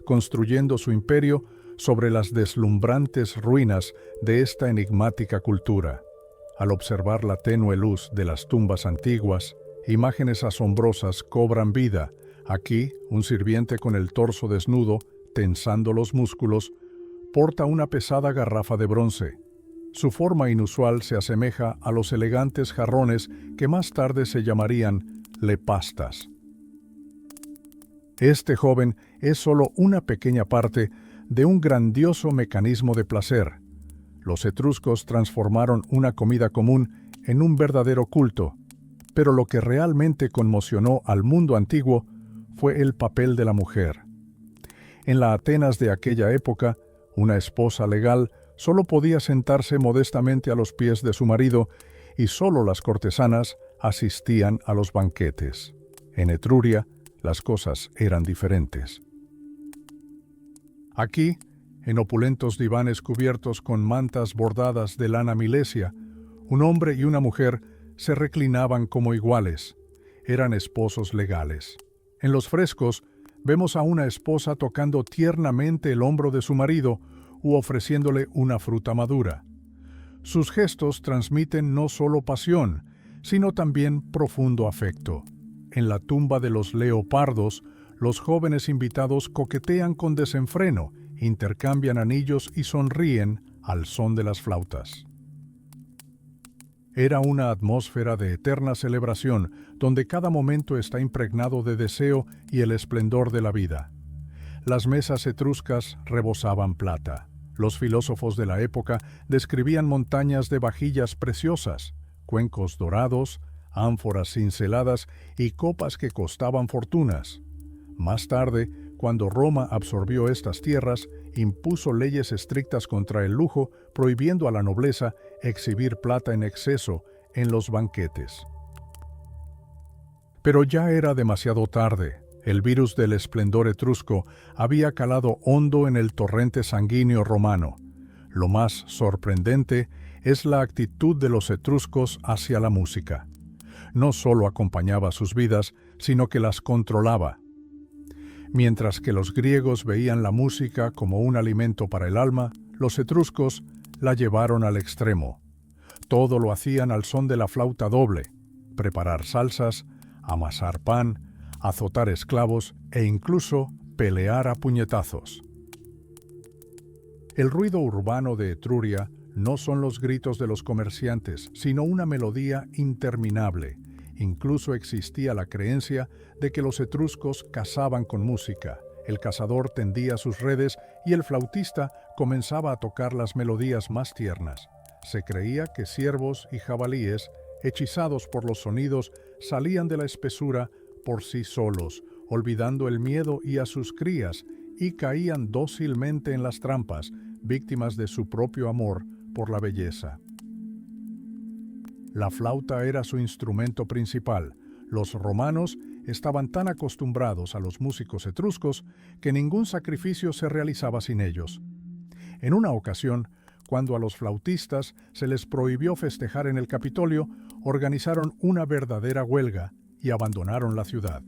construyendo su imperio sobre las deslumbrantes ruinas de esta enigmática cultura. Al observar la tenue luz de las tumbas antiguas, imágenes asombrosas cobran vida. Aquí, un sirviente con el torso desnudo, tensando los músculos, porta una pesada garrafa de bronce. Su forma inusual se asemeja a los elegantes jarrones que más tarde se llamarían lepastas. Este joven es solo una pequeña parte de un grandioso mecanismo de placer. Los etruscos transformaron una comida común en un verdadero culto, pero lo que realmente conmocionó al mundo antiguo fue el papel de la mujer. En la Atenas de aquella época, una esposa legal solo podía sentarse modestamente a los pies de su marido y solo las cortesanas asistían a los banquetes. En Etruria, las cosas eran diferentes. Aquí, en opulentos divanes cubiertos con mantas bordadas de lana milesia, un hombre y una mujer se reclinaban como iguales. Eran esposos legales. En los frescos, vemos a una esposa tocando tiernamente el hombro de su marido u ofreciéndole una fruta madura. Sus gestos transmiten no solo pasión, sino también profundo afecto. En la tumba de los leopardos, los jóvenes invitados coquetean con desenfreno, intercambian anillos y sonríen al son de las flautas. Era una atmósfera de eterna celebración, donde cada momento está impregnado de deseo y el esplendor de la vida. Las mesas etruscas rebosaban plata. Los filósofos de la época describían montañas de vajillas preciosas, cuencos dorados, ánforas cinceladas y copas que costaban fortunas. Más tarde, cuando Roma absorbió estas tierras, impuso leyes estrictas contra el lujo, prohibiendo a la nobleza exhibir plata en exceso en los banquetes. Pero ya era demasiado tarde. El virus del esplendor etrusco había calado hondo en el torrente sanguíneo romano. Lo más sorprendente es la actitud de los etruscos hacia la música. No solo acompañaba sus vidas, sino que las controlaba. Mientras que los griegos veían la música como un alimento para el alma, los etruscos la llevaron al extremo. Todo lo hacían al son de la flauta doble: preparar salsas, amasar pan, azotar esclavos e incluso pelear a puñetazos. El ruido urbano de Etruria no son los gritos de los comerciantes, sino una melodía interminable. Incluso existía la creencia de que los etruscos cazaban con música. El cazador tendía sus redes y el flautista comenzaba a tocar las melodías más tiernas. Se creía que ciervos y jabalíes, hechizados por los sonidos, salían de la espesura por sí solos, olvidando el miedo y a sus crías, y caían dócilmente en las trampas, víctimas de su propio amor por la belleza. La flauta era su instrumento principal. Los romanos estaban tan acostumbrados a los músicos etruscos que ningún sacrificio se realizaba sin ellos. En una ocasión, cuando a los flautistas se les prohibió festejar en el Capitolio, organizaron una verdadera huelga y abandonaron la ciudad.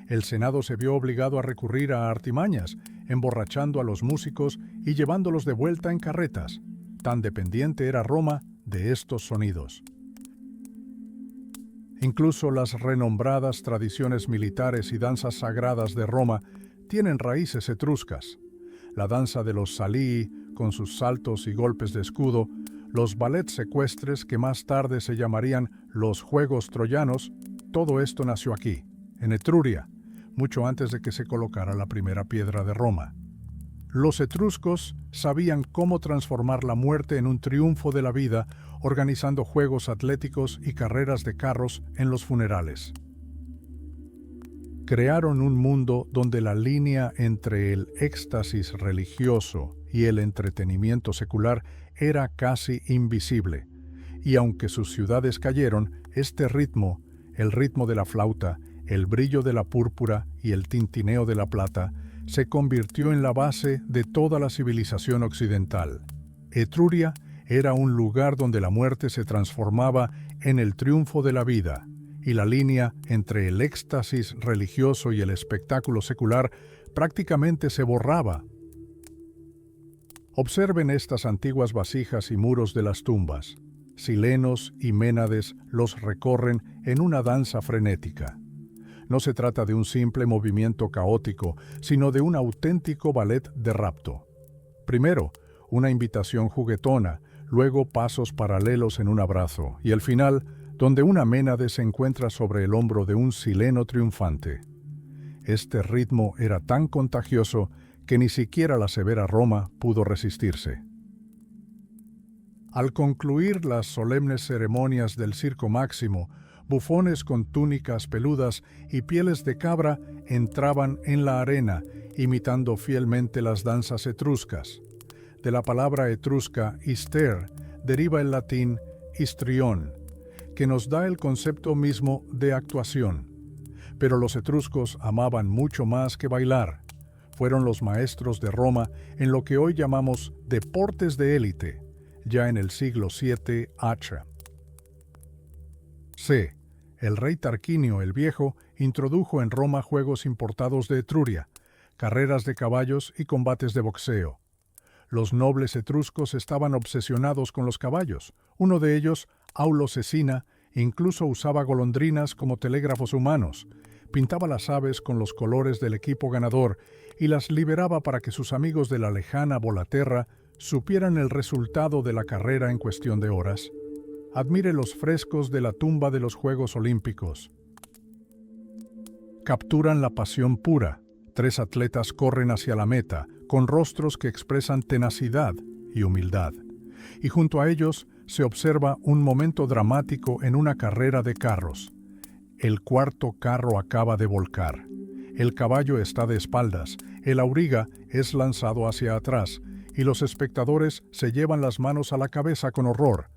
El Senado se vio obligado a recurrir a artimañas, emborrachando a los músicos y llevándolos de vuelta en carretas. Tan dependiente era Roma de estos sonidos. Incluso las renombradas tradiciones militares y danzas sagradas de Roma tienen raíces etruscas. La danza de los Salii, con sus saltos y golpes de escudo, los ballets ecuestres que más tarde se llamarían los Juegos Troyanos, todo esto nació aquí, en Etruria, mucho antes de que se colocara la primera piedra de Roma. Los etruscos sabían cómo transformar la muerte en un triunfo de la vida, organizando juegos atléticos y carreras de carros en los funerales. Crearon un mundo donde la línea entre el éxtasis religioso y el entretenimiento secular era casi invisible, y aunque sus ciudades cayeron, este ritmo, el ritmo de la flauta, el brillo de la púrpura y el tintineo de la plata, se convirtió en la base de toda la civilización occidental. Etruria era un lugar donde la muerte se transformaba en el triunfo de la vida, y la línea entre el éxtasis religioso y el espectáculo secular prácticamente se borraba. Observen estas antiguas vasijas y muros de las tumbas. Silenos y Ménades los recorren en una danza frenética. No se trata de un simple movimiento caótico, sino de un auténtico ballet de rapto. Primero, una invitación juguetona, luego pasos paralelos en un abrazo, y al final, donde una Ménade se encuentra sobre el hombro de un sileno triunfante. Este ritmo era tan contagioso que ni siquiera la severa Roma pudo resistirse. Al concluir las solemnes ceremonias del Circo Máximo, bufones con túnicas peludas y pieles de cabra entraban en la arena, imitando fielmente las danzas etruscas. De la palabra etrusca hister deriva el latín histrión, que nos da el concepto mismo de actuación. Pero los etruscos amaban mucho más que bailar. Fueron los maestros de Roma en lo que hoy llamamos deportes de élite, ya en el siglo VII h. C. El rey Tarquinio el Viejo introdujo en Roma juegos importados de Etruria, carreras de caballos y combates de boxeo. Los nobles etruscos estaban obsesionados con los caballos. Uno de ellos, Aulo Cecina, incluso usaba golondrinas como telégrafos humanos, pintaba las aves con los colores del equipo ganador y las liberaba para que sus amigos de la lejana Volaterra supieran el resultado de la carrera en cuestión de horas. Admire los frescos de la tumba de los Juegos Olímpicos. Capturan la pasión pura. 3 atletas corren hacia la meta, con rostros que expresan tenacidad y humildad. Y junto a ellos se observa un momento dramático en una carrera de carros. El 4.º carro acaba de volcar. El caballo está de espaldas, el auriga es lanzado hacia atrás, y los espectadores se llevan las manos a la cabeza con horror.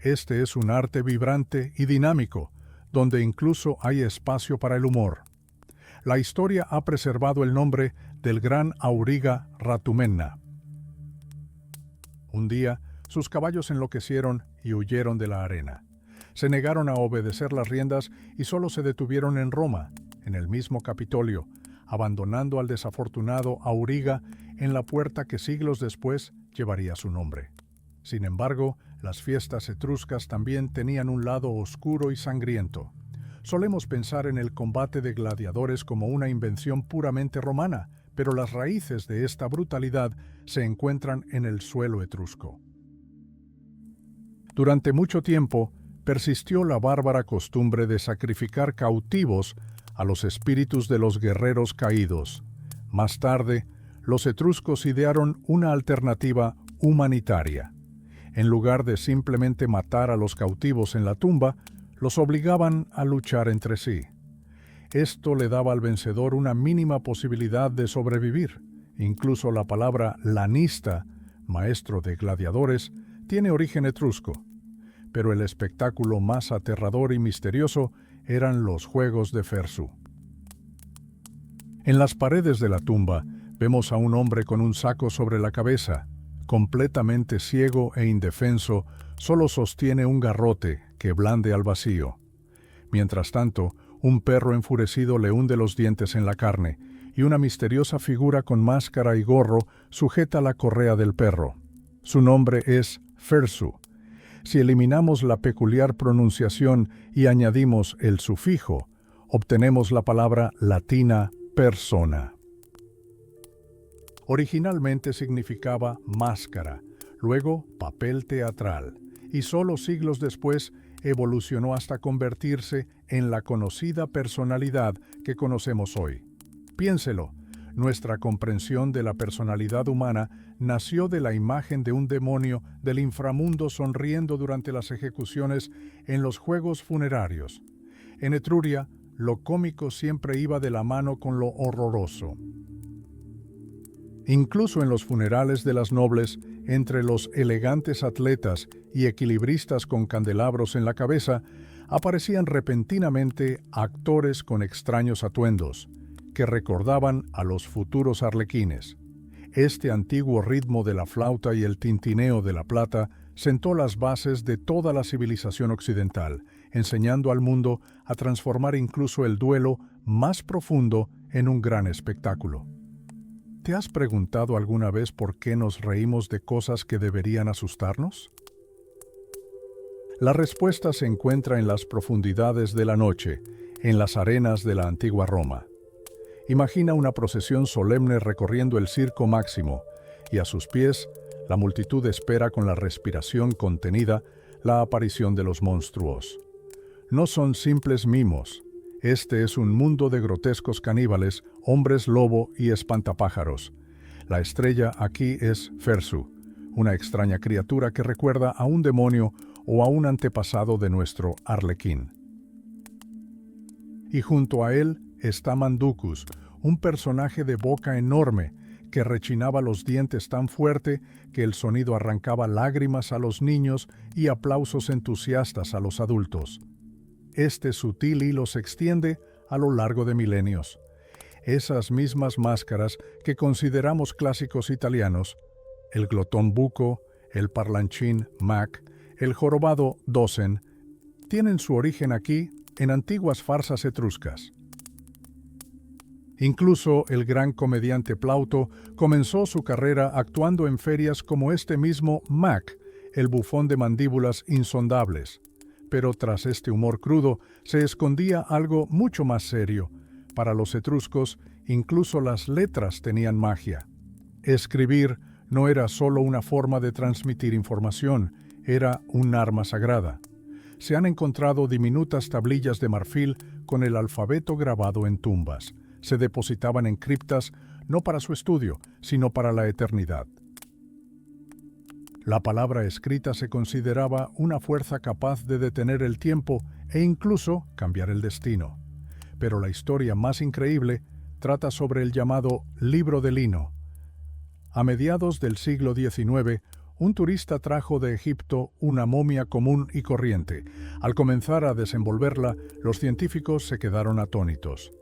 Este es un arte vibrante y dinámico, donde incluso hay espacio para el humor. La historia ha preservado el nombre del gran auriga Ratumenna. Un día, sus caballos enloquecieron y huyeron de la arena. Se negaron a obedecer las riendas y solo se detuvieron en Roma, en el mismo Capitolio, abandonando al desafortunado auriga en la puerta que siglos después llevaría su nombre. Sin embargo, las fiestas etruscas también tenían un lado oscuro y sangriento. Solemos pensar en el combate de gladiadores como una invención puramente romana, pero las raíces de esta brutalidad se encuentran en el suelo etrusco. Durante mucho tiempo, persistió la bárbara costumbre de sacrificar cautivos a los espíritus de los guerreros caídos. Más tarde, los etruscos idearon una alternativa humanitaria. En lugar de simplemente matar a los cautivos en la tumba, los obligaban a luchar entre sí. Esto le daba al vencedor una mínima posibilidad de sobrevivir. Incluso la palabra lanista, maestro de gladiadores, tiene origen etrusco. Pero el espectáculo más aterrador y misterioso eran los juegos de Fersu. En las paredes de la tumba vemos a un hombre con un saco sobre la cabeza. Completamente ciego e indefenso, solo sostiene un garrote que blande al vacío. Mientras tanto, un perro enfurecido le hunde los dientes en la carne, y una misteriosa figura con máscara y gorro sujeta la correa del perro. Su nombre es Fersu. Si eliminamos la peculiar pronunciación y añadimos el sufijo, obtenemos la palabra latina persona. Originalmente significaba máscara, luego papel teatral, y solo siglos después evolucionó hasta convertirse en la conocida personalidad que conocemos hoy. Piénselo, nuestra comprensión de la personalidad humana nació de la imagen de un demonio del inframundo sonriendo durante las ejecuciones en los juegos funerarios. En Etruria, lo cómico siempre iba de la mano con lo horroroso. Incluso en los funerales de las nobles, entre los elegantes atletas y equilibristas con candelabros en la cabeza, aparecían repentinamente actores con extraños atuendos, que recordaban a los futuros arlequines. Este antiguo ritmo de la flauta y el tintineo de la plata sentó las bases de toda la civilización occidental, enseñando al mundo a transformar incluso el duelo más profundo en un gran espectáculo. ¿Te has preguntado alguna vez por qué nos reímos de cosas que deberían asustarnos? La respuesta se encuentra en las profundidades de la noche, en las arenas de la antigua Roma. Imagina una procesión solemne recorriendo el Circo Máximo, y a sus pies, la multitud espera con la respiración contenida la aparición de los monstruos. No son simples mimos. Este es un mundo de grotescos caníbales, hombres lobo y espantapájaros. La estrella aquí es Fersu, una extraña criatura que recuerda a un demonio o a un antepasado de nuestro Arlequín. Y junto a él está Manducus, un personaje de boca enorme que rechinaba los dientes tan fuerte que el sonido arrancaba lágrimas a los niños y aplausos entusiastas a los adultos. Este sutil hilo se extiende a lo largo de milenios. Esas mismas máscaras que consideramos clásicos italianos, el glotón Buco, el parlanchín Mac, el jorobado Dosen, tienen su origen aquí en antiguas farsas etruscas. Incluso el gran comediante Plauto comenzó su carrera actuando en ferias como este mismo Mac, el bufón de mandíbulas insondables. Pero tras este humor crudo se escondía algo mucho más serio. Para los etruscos, incluso las letras tenían magia. Escribir no era solo una forma de transmitir información, era un arma sagrada. Se han encontrado diminutas tablillas de marfil con el alfabeto grabado en tumbas. Se depositaban en criptas no para su estudio, sino para la eternidad. La palabra escrita se consideraba una fuerza capaz de detener el tiempo e incluso cambiar el destino. Pero la historia más increíble trata sobre el llamado Libro de Lino. A mediados del siglo XIX, un turista trajo de Egipto una momia común y corriente. Al comenzar a desenvolverla, los científicos se quedaron atónitos.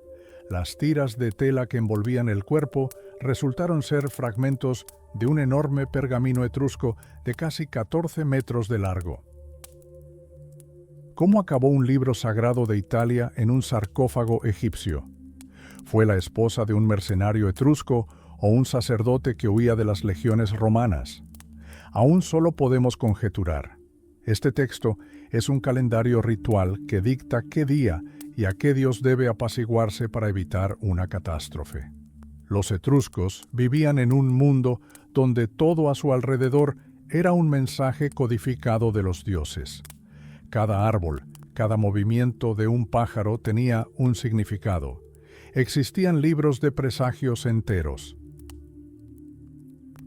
Las tiras de tela que envolvían el cuerpo resultaron ser fragmentos de un enorme pergamino etrusco de casi 14 metros de largo. ¿Cómo acabó un libro sagrado de Italia en un sarcófago egipcio? ¿Fue la esposa de un mercenario etrusco o un sacerdote que huía de las legiones romanas? Aún solo podemos conjeturar. Este texto es un calendario ritual que dicta qué día y a qué dios debe apaciguarse para evitar una catástrofe. Los etruscos vivían en un mundo donde todo a su alrededor era un mensaje codificado de los dioses. Cada árbol, cada movimiento de un pájaro tenía un significado. Existían libros de presagios enteros.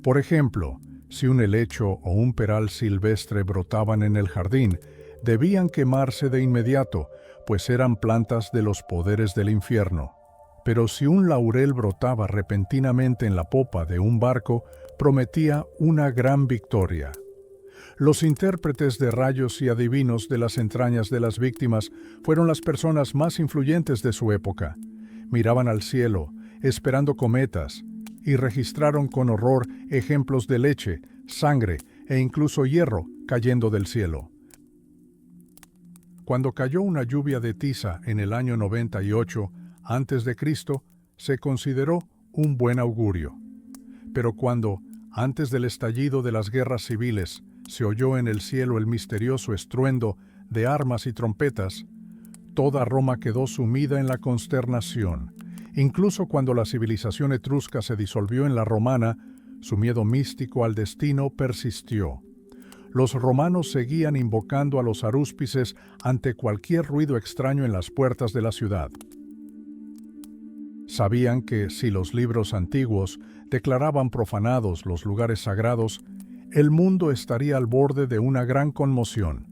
Por ejemplo, si un helecho o un peral silvestre brotaban en el jardín, debían quemarse de inmediato, pues eran plantas de los poderes del infierno. Pero si un laurel brotaba repentinamente en la popa de un barco, prometía una gran victoria. Los intérpretes de rayos y adivinos de las entrañas de las víctimas fueron las personas más influyentes de su época. Miraban al cielo, esperando cometas, y registraron con horror ejemplos de leche, sangre e incluso hierro cayendo del cielo. Cuando cayó una lluvia de tiza en el año 98 a.C., se consideró un buen augurio. Pero cuando, antes del estallido de las guerras civiles, se oyó en el cielo el misterioso estruendo de armas y trompetas, toda Roma quedó sumida en la consternación. Incluso cuando la civilización etrusca se disolvió en la romana, su miedo místico al destino persistió. Los romanos seguían invocando a los arúspices ante cualquier ruido extraño en las puertas de la ciudad. Sabían que si los libros antiguos declaraban profanados los lugares sagrados, el mundo estaría al borde de una gran conmoción.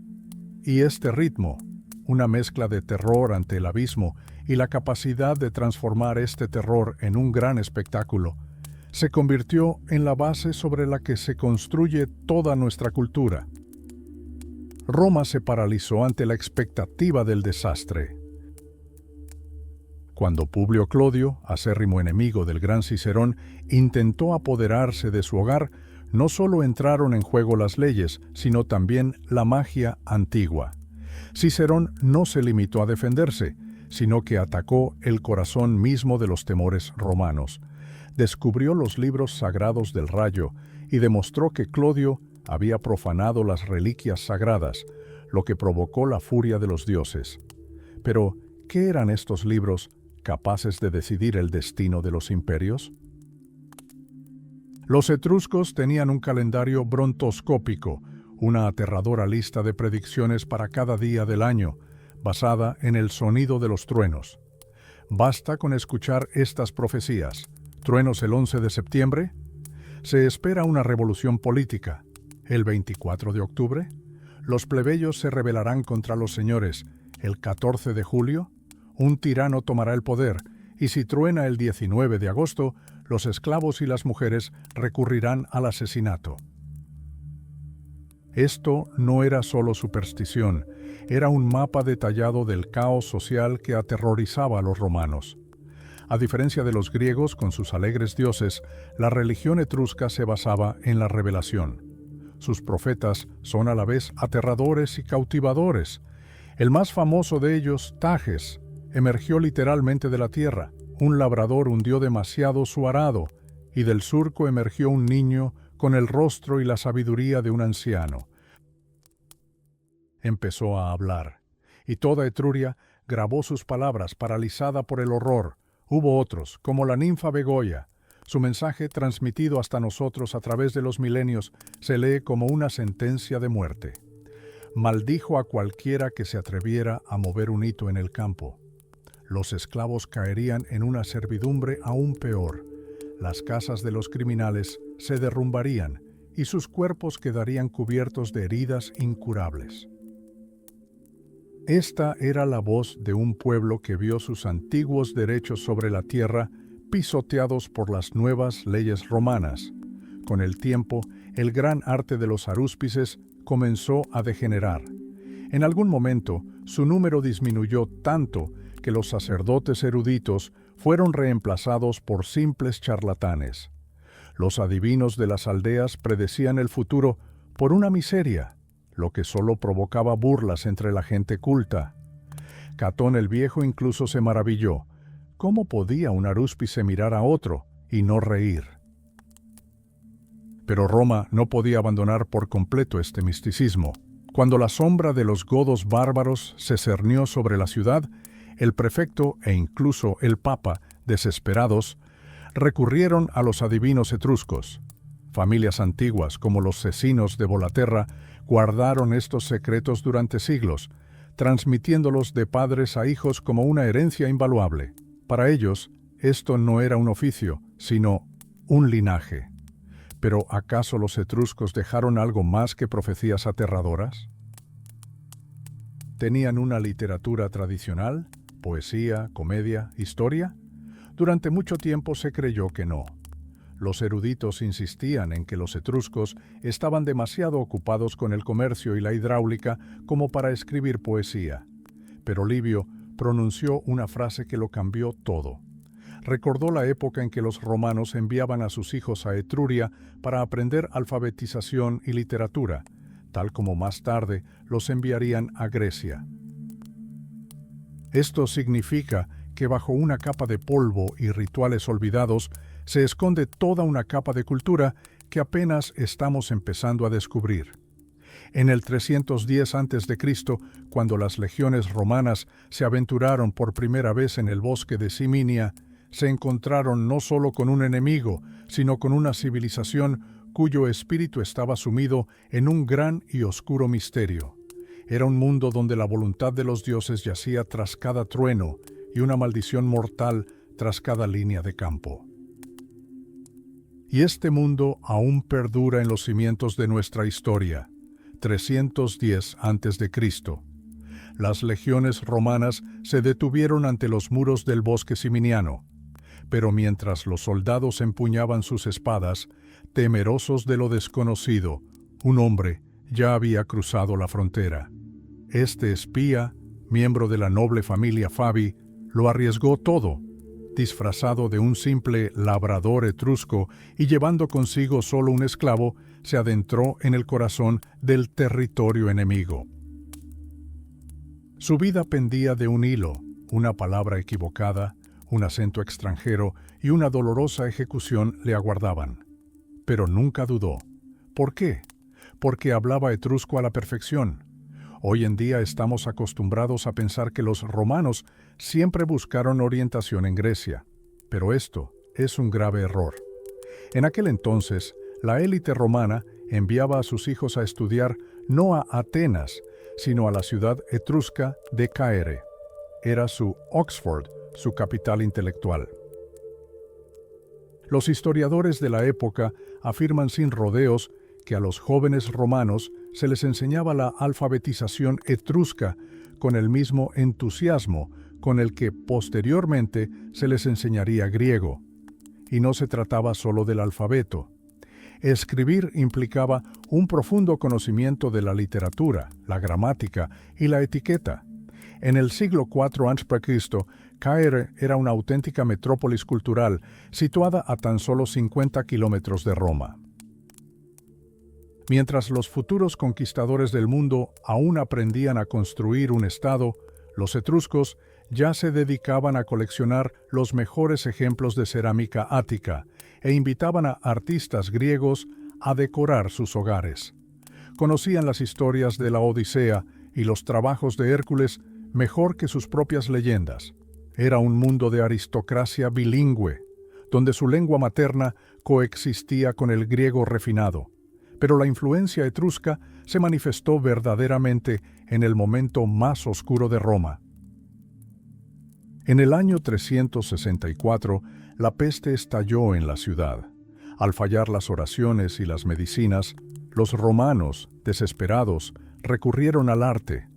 Y este ritmo, una mezcla de terror ante el abismo y la capacidad de transformar este terror en un gran espectáculo, se convirtió en la base sobre la que se construye toda nuestra cultura. Roma se paralizó ante la expectativa del desastre. Cuando Publio Clodio, acérrimo enemigo del gran Cicerón, intentó apoderarse de su hogar, no solo entraron en juego las leyes, sino también la magia antigua. Cicerón no se limitó a defenderse, sino que atacó el corazón mismo de los temores romanos. descubrió los libros sagrados del rayo y demostró que Clodio había profanado las reliquias sagradas, lo que provocó la furia de los dioses. Pero, ¿qué eran estos libros capaces de decidir el destino de los imperios? Los etruscos tenían un calendario brontoscópico, una aterradora lista de predicciones para cada día del año, basada en el sonido de los truenos. Basta con escuchar estas profecías. ¿Truenos el 11 de septiembre? Se espera una revolución política. ¿El 24 de octubre? Los plebeyos se rebelarán contra los señores. ¿El 14 de julio? Un tirano tomará el poder, y si truena el 19 de agosto, los esclavos y las mujeres recurrirán al asesinato. Esto no era solo superstición, era un mapa detallado del caos social que aterrorizaba a los romanos. A diferencia de los griegos con sus alegres dioses, la religión etrusca se basaba en la revelación. Sus profetas son a la vez aterradores y cautivadores. El más famoso de ellos, Tages, emergió literalmente de la tierra. Un labrador hundió demasiado su arado, y del surco emergió un niño con el rostro y la sabiduría de un anciano. Empezó a hablar, y toda Etruria grabó sus palabras paralizada por el horror. Hubo otros, como la ninfa Begoya. Su mensaje, transmitido hasta nosotros a través de los milenios, se lee como una sentencia de muerte. Maldijo a cualquiera que se atreviera a mover un hito en el campo. Los esclavos caerían en una servidumbre aún peor. Las casas de los criminales se derrumbarían y sus cuerpos quedarían cubiertos de heridas incurables. Esta era la voz de un pueblo que vio sus antiguos derechos sobre la tierra pisoteados por las nuevas leyes romanas. Con el tiempo, el gran arte de los arúspices comenzó a degenerar. En algún momento, su número disminuyó tanto que los sacerdotes eruditos fueron reemplazados por simples charlatanes. Los adivinos de las aldeas predecían el futuro por una miseria, lo que solo provocaba burlas entre la gente culta. Catón el Viejo incluso se maravilló. ¿Cómo podía un arúspice mirar a otro y no reír? Pero Roma no podía abandonar por completo este misticismo. Cuando la sombra de los godos bárbaros se cernió sobre la ciudad, el prefecto e incluso el papa, desesperados, recurrieron a los adivinos etruscos. Familias antiguas, como los cecinos de Volaterra, guardaron estos secretos durante siglos, transmitiéndolos de padres a hijos como una herencia invaluable. Para ellos, esto no era un oficio, sino un linaje. ¿Pero acaso los etruscos dejaron algo más que profecías aterradoras? ¿Tenían una literatura tradicional? ¿Poesía, comedia, historia? Durante mucho tiempo se creyó que no. Los eruditos insistían en que los etruscos estaban demasiado ocupados con el comercio y la hidráulica como para escribir poesía. Pero Livio pronunció una frase que lo cambió todo. Recordó la época en que los romanos enviaban a sus hijos a Etruria para aprender alfabetización y literatura, tal como más tarde los enviarían a Grecia. Esto significa que bajo una capa de polvo y rituales olvidados se esconde toda una capa de cultura que apenas estamos empezando a descubrir. En el 310 a.C., cuando las legiones romanas se aventuraron por primera vez en el bosque de Siminia, se encontraron no solo con un enemigo, sino con una civilización cuyo espíritu estaba sumido en un gran y oscuro misterio. Era un mundo donde la voluntad de los dioses yacía tras cada trueno y una maldición mortal tras cada línea de campo. Y este mundo aún perdura en los cimientos de nuestra historia. 310 a.C. Las legiones romanas se detuvieron ante los muros del bosque siminiano, pero mientras los soldados empuñaban sus espadas, temerosos de lo desconocido, un hombre ya había cruzado la frontera. Este espía, miembro de la noble familia Fabi, lo arriesgó todo, disfrazado de un simple labrador etrusco y llevando consigo solo un esclavo, se adentró en el corazón del territorio enemigo. Su vida pendía de un hilo, una palabra equivocada, un acento extranjero y una dolorosa ejecución le aguardaban. Pero nunca dudó. ¿Por qué? Porque hablaba etrusco a la perfección. Hoy en día estamos acostumbrados a pensar que los romanos siempre buscaron orientación en Grecia, pero esto es un grave error. En aquel entonces, la élite romana enviaba a sus hijos a estudiar no a Atenas, sino a la ciudad etrusca de Caere. Era su Oxford, su capital intelectual. Los historiadores de la época afirman sin rodeos que a los jóvenes romanos se les enseñaba la alfabetización etrusca con el mismo entusiasmo con el que posteriormente se les enseñaría griego. Y no se trataba solo del alfabeto. Escribir implicaba un profundo conocimiento de la literatura, la gramática y la etiqueta. En el siglo IV a.C., Caere era una auténtica metrópolis cultural situada a tan solo 50 kilómetros de Roma. Mientras los futuros conquistadores del mundo aún aprendían a construir un estado, los etruscos ya se dedicaban a coleccionar los mejores ejemplos de cerámica ática e invitaban a artistas griegos a decorar sus hogares. Conocían las historias de la Odisea y los trabajos de Hércules mejor que sus propias leyendas. Era un mundo de aristocracia bilingüe, donde su lengua materna coexistía con el griego refinado. Pero la influencia etrusca se manifestó verdaderamente en el momento más oscuro de Roma. En el año 364, la peste estalló en la ciudad. Al fallar las oraciones y las medicinas, los romanos, desesperados, recurrieron al arte.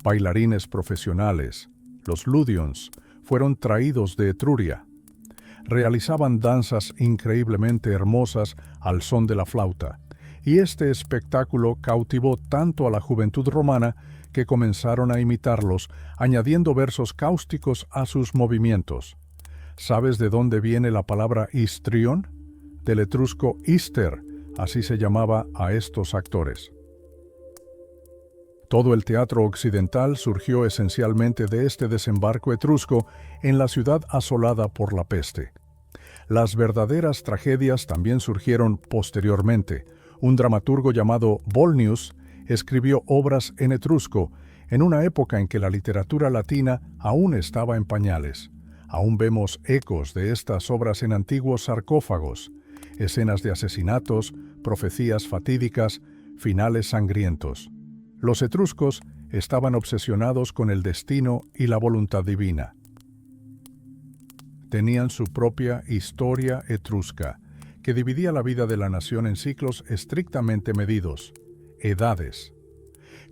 Bailarines profesionales, los ludions, fueron traídos de Etruria. Realizaban danzas increíblemente hermosas al son de la flauta, y este espectáculo cautivó tanto a la juventud romana que comenzaron a imitarlos, añadiendo versos cáusticos a sus movimientos. ¿Sabes de dónde viene la palabra histrión? Del etrusco ister, así se llamaba a estos actores. Todo el teatro occidental surgió esencialmente de este desembarco etrusco en la ciudad asolada por la peste. Las verdaderas tragedias también surgieron posteriormente. Un dramaturgo llamado Volnius escribió obras en etrusco en una época en que la literatura latina aún estaba en pañales. Aún vemos ecos de estas obras en antiguos sarcófagos, escenas de asesinatos, profecías fatídicas, finales sangrientos. Los etruscos estaban obsesionados con el destino y la voluntad divina. Tenían su propia historia etrusca, que dividía la vida de la nación en ciclos estrictamente medidos, edades.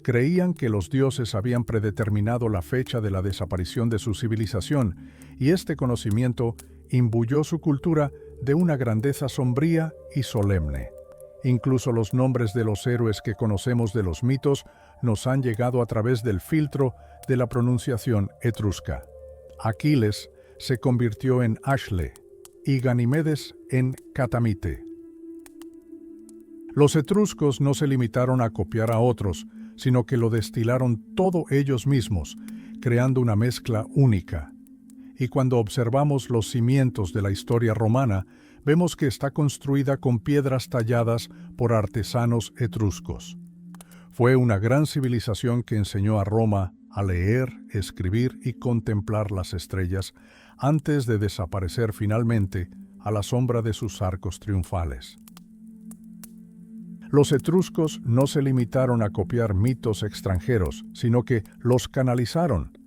Creían que los dioses habían predeterminado la fecha de la desaparición de su civilización, y este conocimiento imbuyó su cultura de una grandeza sombría y solemne. Incluso los nombres de los héroes que conocemos de los mitos nos han llegado a través del filtro de la pronunciación etrusca. Aquiles se convirtió en Ashle y Ganimedes en Catamite. Los etruscos no se limitaron a copiar a otros, sino que lo destilaron todo ellos mismos, creando una mezcla única. Y cuando observamos los cimientos de la historia romana, vemos que está construida con piedras talladas por artesanos etruscos. Fue una gran civilización que enseñó a Roma a leer, escribir y contemplar las estrellas antes de desaparecer finalmente a la sombra de sus arcos triunfales. Los etruscos no se limitaron a copiar mitos extranjeros, sino que los canalizaron,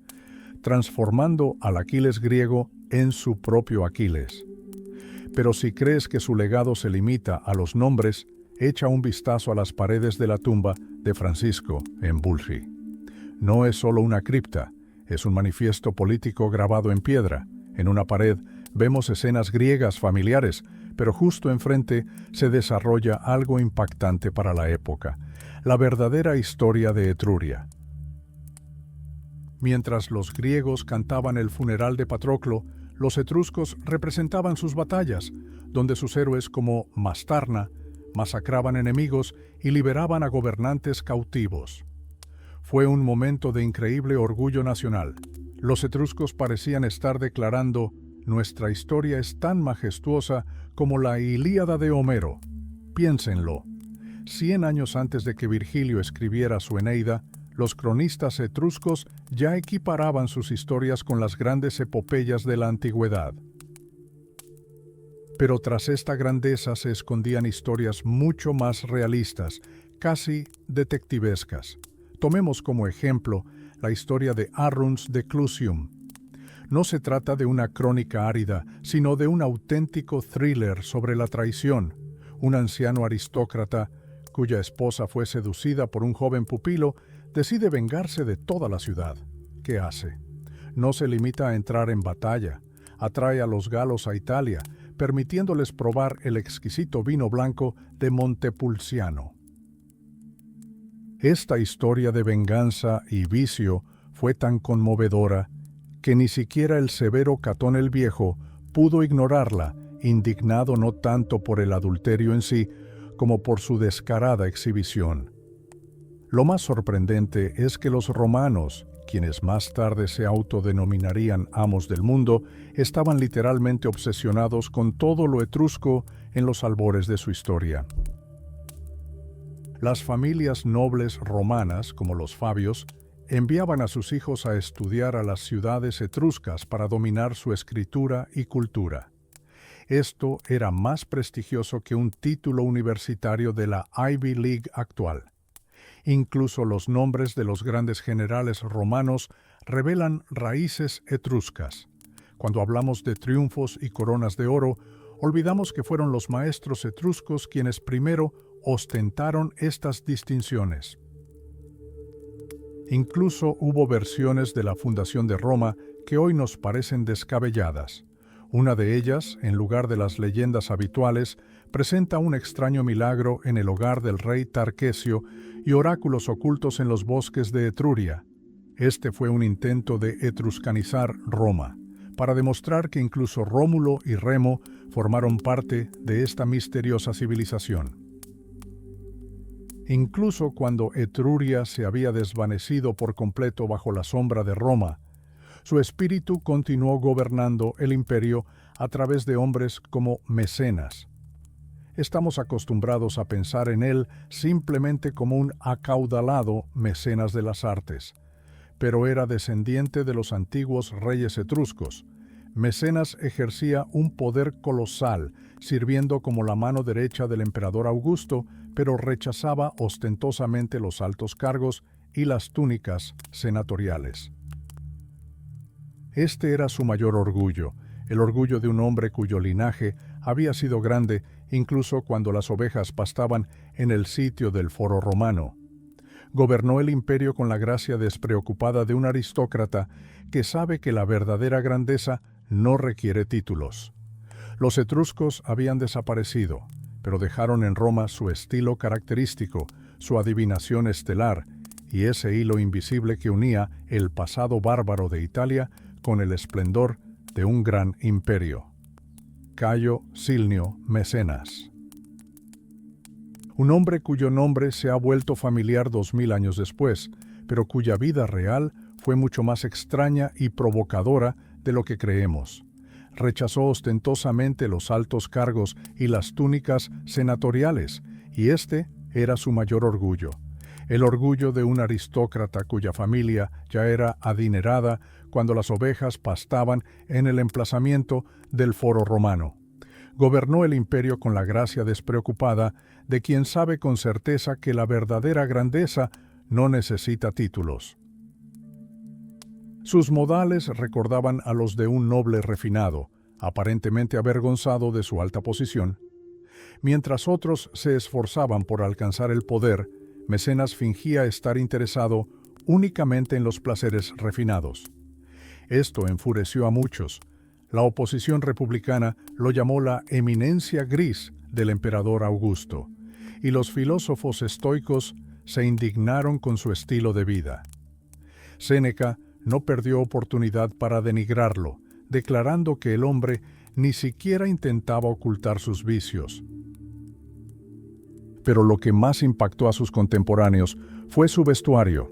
transformando al Aquiles griego en su propio Aquiles. Pero si crees que su legado se limita a los nombres, echa un vistazo a las paredes de la tumba de Francisco en Bulgi. No es solo una cripta, es un manifiesto político grabado en piedra. En una pared vemos escenas griegas familiares, pero justo enfrente se desarrolla algo impactante para la época, la verdadera historia de Etruria. Mientras los griegos cantaban el funeral de Patroclo, los etruscos representaban sus batallas, donde sus héroes como Mastarna masacraban enemigos y liberaban a gobernantes cautivos. Fue un momento de increíble orgullo nacional. Los etruscos parecían estar declarando: nuestra historia es tan majestuosa como la Ilíada de Homero. Piénsenlo. 100 años antes de que Virgilio escribiera su Eneida, los cronistas etruscos ya equiparaban sus historias con las grandes epopeyas de la antigüedad. Pero tras esta grandeza se escondían historias mucho más realistas, casi detectivescas. Tomemos como ejemplo la historia de Aruns de Clusium. No se trata de una crónica árida, sino de un auténtico thriller sobre la traición. Un anciano aristócrata, cuya esposa fue seducida por un joven pupilo, decide vengarse de toda la ciudad. ¿Qué hace? No se limita a entrar en batalla. Atrae a los galos a Italia, permitiéndoles probar el exquisito vino blanco de Montepulciano. Esta historia de venganza y vicio fue tan conmovedora que ni siquiera el severo Catón el Viejo pudo ignorarla, indignado no tanto por el adulterio en sí, como por su descarada exhibición. Lo más sorprendente es que los romanos, quienes más tarde se autodenominarían amos del mundo, estaban literalmente obsesionados con todo lo etrusco en los albores de su historia. Las familias nobles romanas, como los Fabios, enviaban a sus hijos a estudiar a las ciudades etruscas para dominar su escritura y cultura. Esto era más prestigioso que un título universitario de la Ivy League actual. Incluso los nombres de los grandes generales romanos revelan raíces etruscas. Cuando hablamos de triunfos y coronas de oro, olvidamos que fueron los maestros etruscos quienes primero ostentaron estas distinciones. Incluso hubo versiones de la fundación de Roma que hoy nos parecen descabelladas. Una de ellas, en lugar de las leyendas habituales, presenta un extraño milagro en el hogar del rey Tarquesio y oráculos ocultos en los bosques de Etruria. Este fue un intento de etruscanizar Roma, para demostrar que incluso Rómulo y Remo formaron parte de esta misteriosa civilización. Incluso cuando Etruria se había desvanecido por completo bajo la sombra de Roma, su espíritu continuó gobernando el imperio a través de hombres como Mecenas. Estamos acostumbrados a pensar en él simplemente como un acaudalado mecenas de las artes, pero era descendiente de los antiguos reyes etruscos. Mecenas ejercía un poder colosal, sirviendo como la mano derecha del emperador Augusto, pero rechazaba ostentosamente los altos cargos y las túnicas senatoriales. Este era su mayor orgullo, el orgullo de un hombre cuyo linaje había sido grande incluso cuando las ovejas pastaban en el sitio del Foro Romano. Gobernó el imperio con la gracia despreocupada de un aristócrata que sabe que la verdadera grandeza no requiere títulos. Los etruscos habían desaparecido, pero dejaron en Roma su estilo característico, su adivinación estelar y ese hilo invisible que unía el pasado bárbaro de Italia con el esplendor de un gran imperio. Cayo Silnio Mecenas. Un hombre cuyo nombre se ha vuelto familiar 2000 años después, pero cuya vida real fue mucho más extraña y provocadora de lo que creemos. Rechazó ostentosamente los altos cargos y las túnicas senatoriales, y este era su mayor orgullo. El orgullo de un aristócrata cuya familia ya era adinerada cuando las ovejas pastaban en el emplazamiento del Foro Romano. Gobernó el imperio con la gracia despreocupada de quien sabe con certeza que la verdadera grandeza no necesita títulos. Sus modales recordaban a los de un noble refinado, aparentemente avergonzado de su alta posición. Mientras otros se esforzaban por alcanzar el poder, Mecenas fingía estar interesado únicamente en los placeres refinados. Esto enfureció a muchos. La oposición republicana lo llamó la eminencia gris del emperador Augusto, y los filósofos estoicos se indignaron con su estilo de vida. Séneca no perdió oportunidad para denigrarlo, declarando que el hombre ni siquiera intentaba ocultar sus vicios. Pero lo que más impactó a sus contemporáneos fue su vestuario.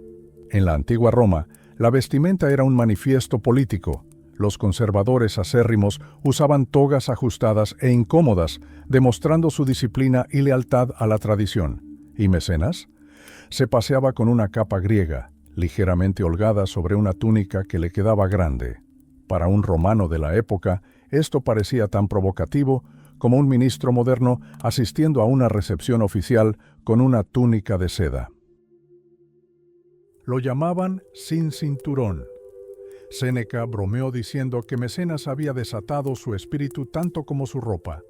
En la antigua Roma, la vestimenta era un manifiesto político. Los conservadores acérrimos usaban togas ajustadas e incómodas, demostrando su disciplina y lealtad a la tradición. ¿Y Mecenas? Se paseaba con una capa griega, ligeramente holgada sobre una túnica que le quedaba grande. Para un romano de la época, esto parecía tan provocativo como un ministro moderno asistiendo a una recepción oficial con una túnica de seda. Lo llamaban sin cinturón. Séneca bromeó diciendo que Mecenas había desatado su espíritu tanto como su ropa.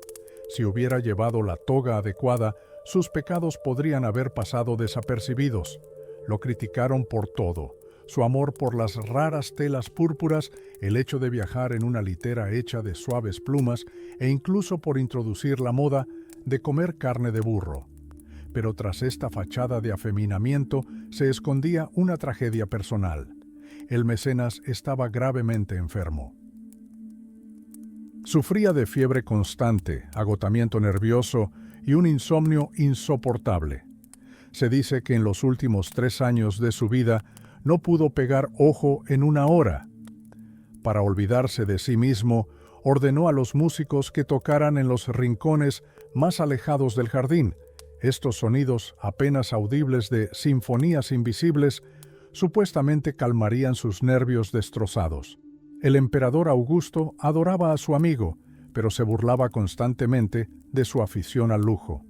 Si hubiera llevado la toga adecuada, sus pecados podrían haber pasado desapercibidos. Lo criticaron por todo: su amor por las raras telas púrpuras, el hecho de viajar en una litera hecha de suaves plumas e incluso por introducir la moda de comer carne de burro. Pero tras esta fachada de afeminamiento se escondía una tragedia personal. El mecenas estaba gravemente enfermo. Sufría de fiebre constante, agotamiento nervioso y un insomnio insoportable. Se dice que en los últimos 3 años de su vida no pudo pegar ojo en una hora. Para olvidarse de sí mismo, ordenó a los músicos que tocaran en los rincones más alejados del jardín. Estos sonidos apenas audibles de sinfonías invisibles supuestamente calmarían sus nervios destrozados. El emperador Augusto adoraba a su amigo, pero se burlaba constantemente de su afición al lujo.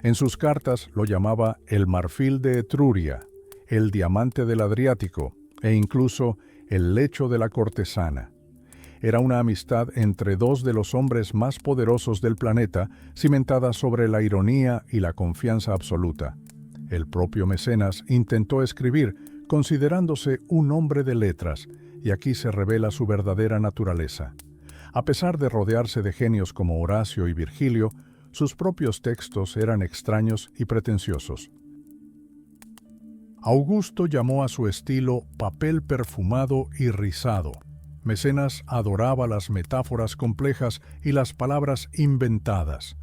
En sus cartas lo llamaba el marfil de Etruria, el diamante del Adriático e incluso el lecho de la cortesana. Era una amistad entre dos de los hombres más poderosos del planeta, cimentada sobre la ironía y la confianza absoluta. El propio Mecenas intentó escribir, considerándose un hombre de letras, y aquí se revela su verdadera naturaleza. A pesar de rodearse de genios como Horacio y Virgilio, sus propios textos eran extraños y pretenciosos. Augusto llamó a su estilo papel perfumado y rizado. Mecenas adoraba las metáforas complejas y las palabras inventadas,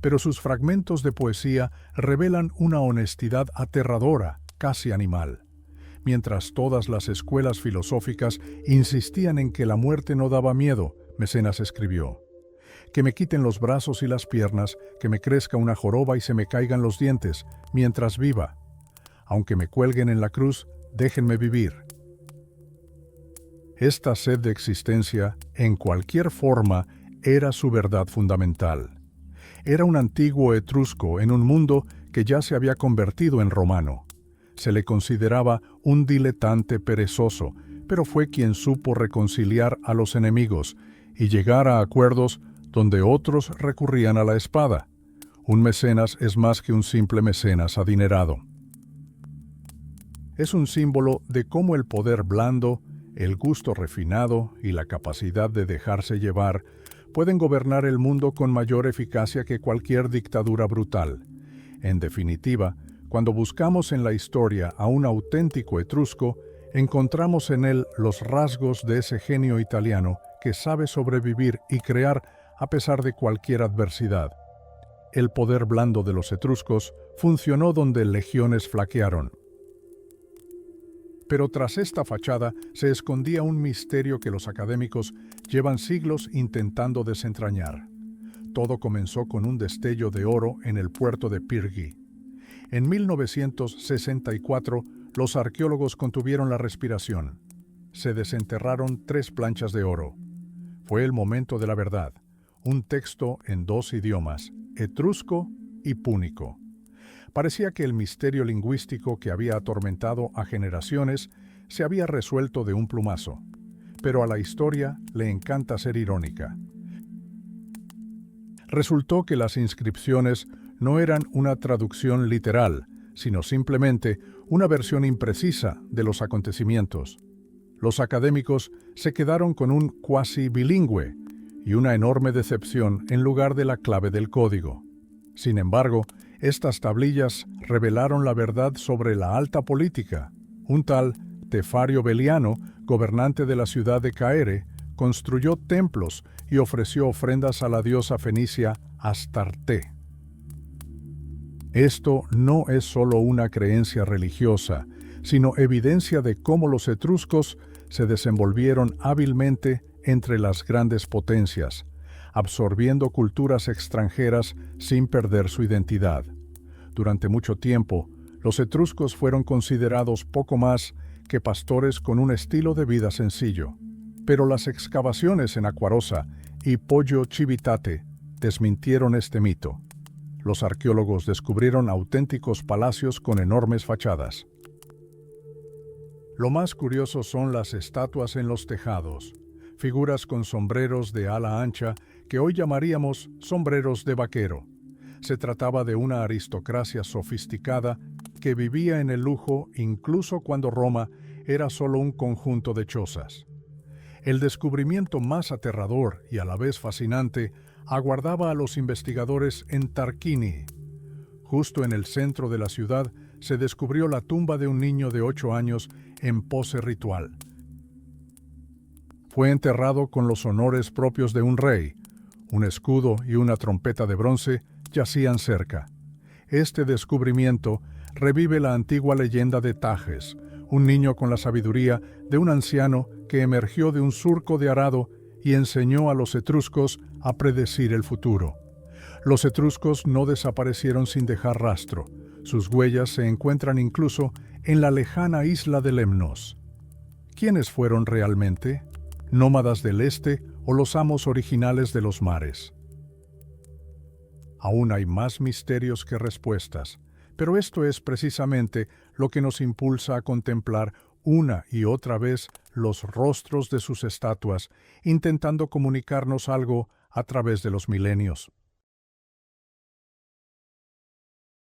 pero sus fragmentos de poesía revelan una honestidad aterradora, casi animal. Mientras todas las escuelas filosóficas insistían en que la muerte no daba miedo, Mecenas escribió: «Que me quiten los brazos y las piernas, que me crezca una joroba y se me caigan los dientes, mientras viva. Aunque me cuelguen en la cruz, déjenme vivir». Esta sed de existencia, en cualquier forma, era su verdad fundamental. Era un antiguo etrusco en un mundo que ya se había convertido en romano. Se le consideraba un diletante perezoso, pero fue quien supo reconciliar a los enemigos y llegar a acuerdos donde otros recurrían a la espada. Un mecenas es más que un simple mecenas adinerado. Es un símbolo de cómo el poder blando, el gusto refinado y la capacidad de dejarse llevar pueden gobernar el mundo con mayor eficacia que cualquier dictadura brutal. En definitiva, cuando buscamos en la historia a un auténtico etrusco, encontramos en él los rasgos de ese genio italiano que sabe sobrevivir y crear a pesar de cualquier adversidad. El poder blando de los etruscos funcionó donde legiones flaquearon. Pero tras esta fachada se escondía un misterio que los académicos llevan siglos intentando desentrañar. Todo comenzó con un destello de oro en el puerto de Pyrgi. En 1964, los arqueólogos contuvieron la respiración. Se desenterraron 3 planchas de oro. Fue el momento de la verdad, un texto en 2 idiomas, etrusco y púnico. Parecía que el misterio lingüístico que había atormentado a generaciones se había resuelto de un plumazo. Pero a la historia le encanta ser irónica. Resultó que las inscripciones no eran una traducción literal, sino simplemente una versión imprecisa de los acontecimientos. Los académicos se quedaron con un cuasi bilingüe y una enorme decepción en lugar de la clave del código. Sin embargo, estas tablillas revelaron la verdad sobre la alta política. Un tal Tefario Beliano, gobernante de la ciudad de Caere, construyó templos y ofreció ofrendas a la diosa fenicia Astarte. Esto no es solo una creencia religiosa, sino evidencia de cómo los etruscos se desenvolvieron hábilmente entre las grandes potencias, absorbiendo culturas extranjeras sin perder su identidad. Durante mucho tiempo, los etruscos fueron considerados poco más que pastores con un estilo de vida sencillo. Pero las excavaciones en Aquarosa y Poggio Civitate desmintieron este mito. Los arqueólogos descubrieron auténticos palacios con enormes fachadas. Lo más curioso son las estatuas en los tejados, figuras con sombreros de ala ancha que hoy llamaríamos sombreros de vaquero. Se trataba de una aristocracia sofisticada que vivía en el lujo incluso cuando Roma era solo un conjunto de chozas. El descubrimiento más aterrador y a la vez fascinante aguardaba a los investigadores en Tarquini. Justo en el centro de la ciudad se descubrió la tumba de un niño de 8 años en pose ritual. Fue enterrado con los honores propios de un rey. Un escudo y una trompeta de bronce yacían cerca. Este descubrimiento revive la antigua leyenda de Tages, un niño con la sabiduría de un anciano que emergió de un surco de arado y enseñó a los etruscos a predecir el futuro. Los etruscos no desaparecieron sin dejar rastro. Sus huellas se encuentran incluso en la lejana isla de Lemnos. ¿Quiénes fueron realmente? ¿Nómadas del este o los amos originales de los mares? Aún hay más misterios que respuestas, pero esto es precisamente lo que nos impulsa a contemplar una y otra vez los rostros de sus estatuas, intentando comunicarnos algo a través de los milenios.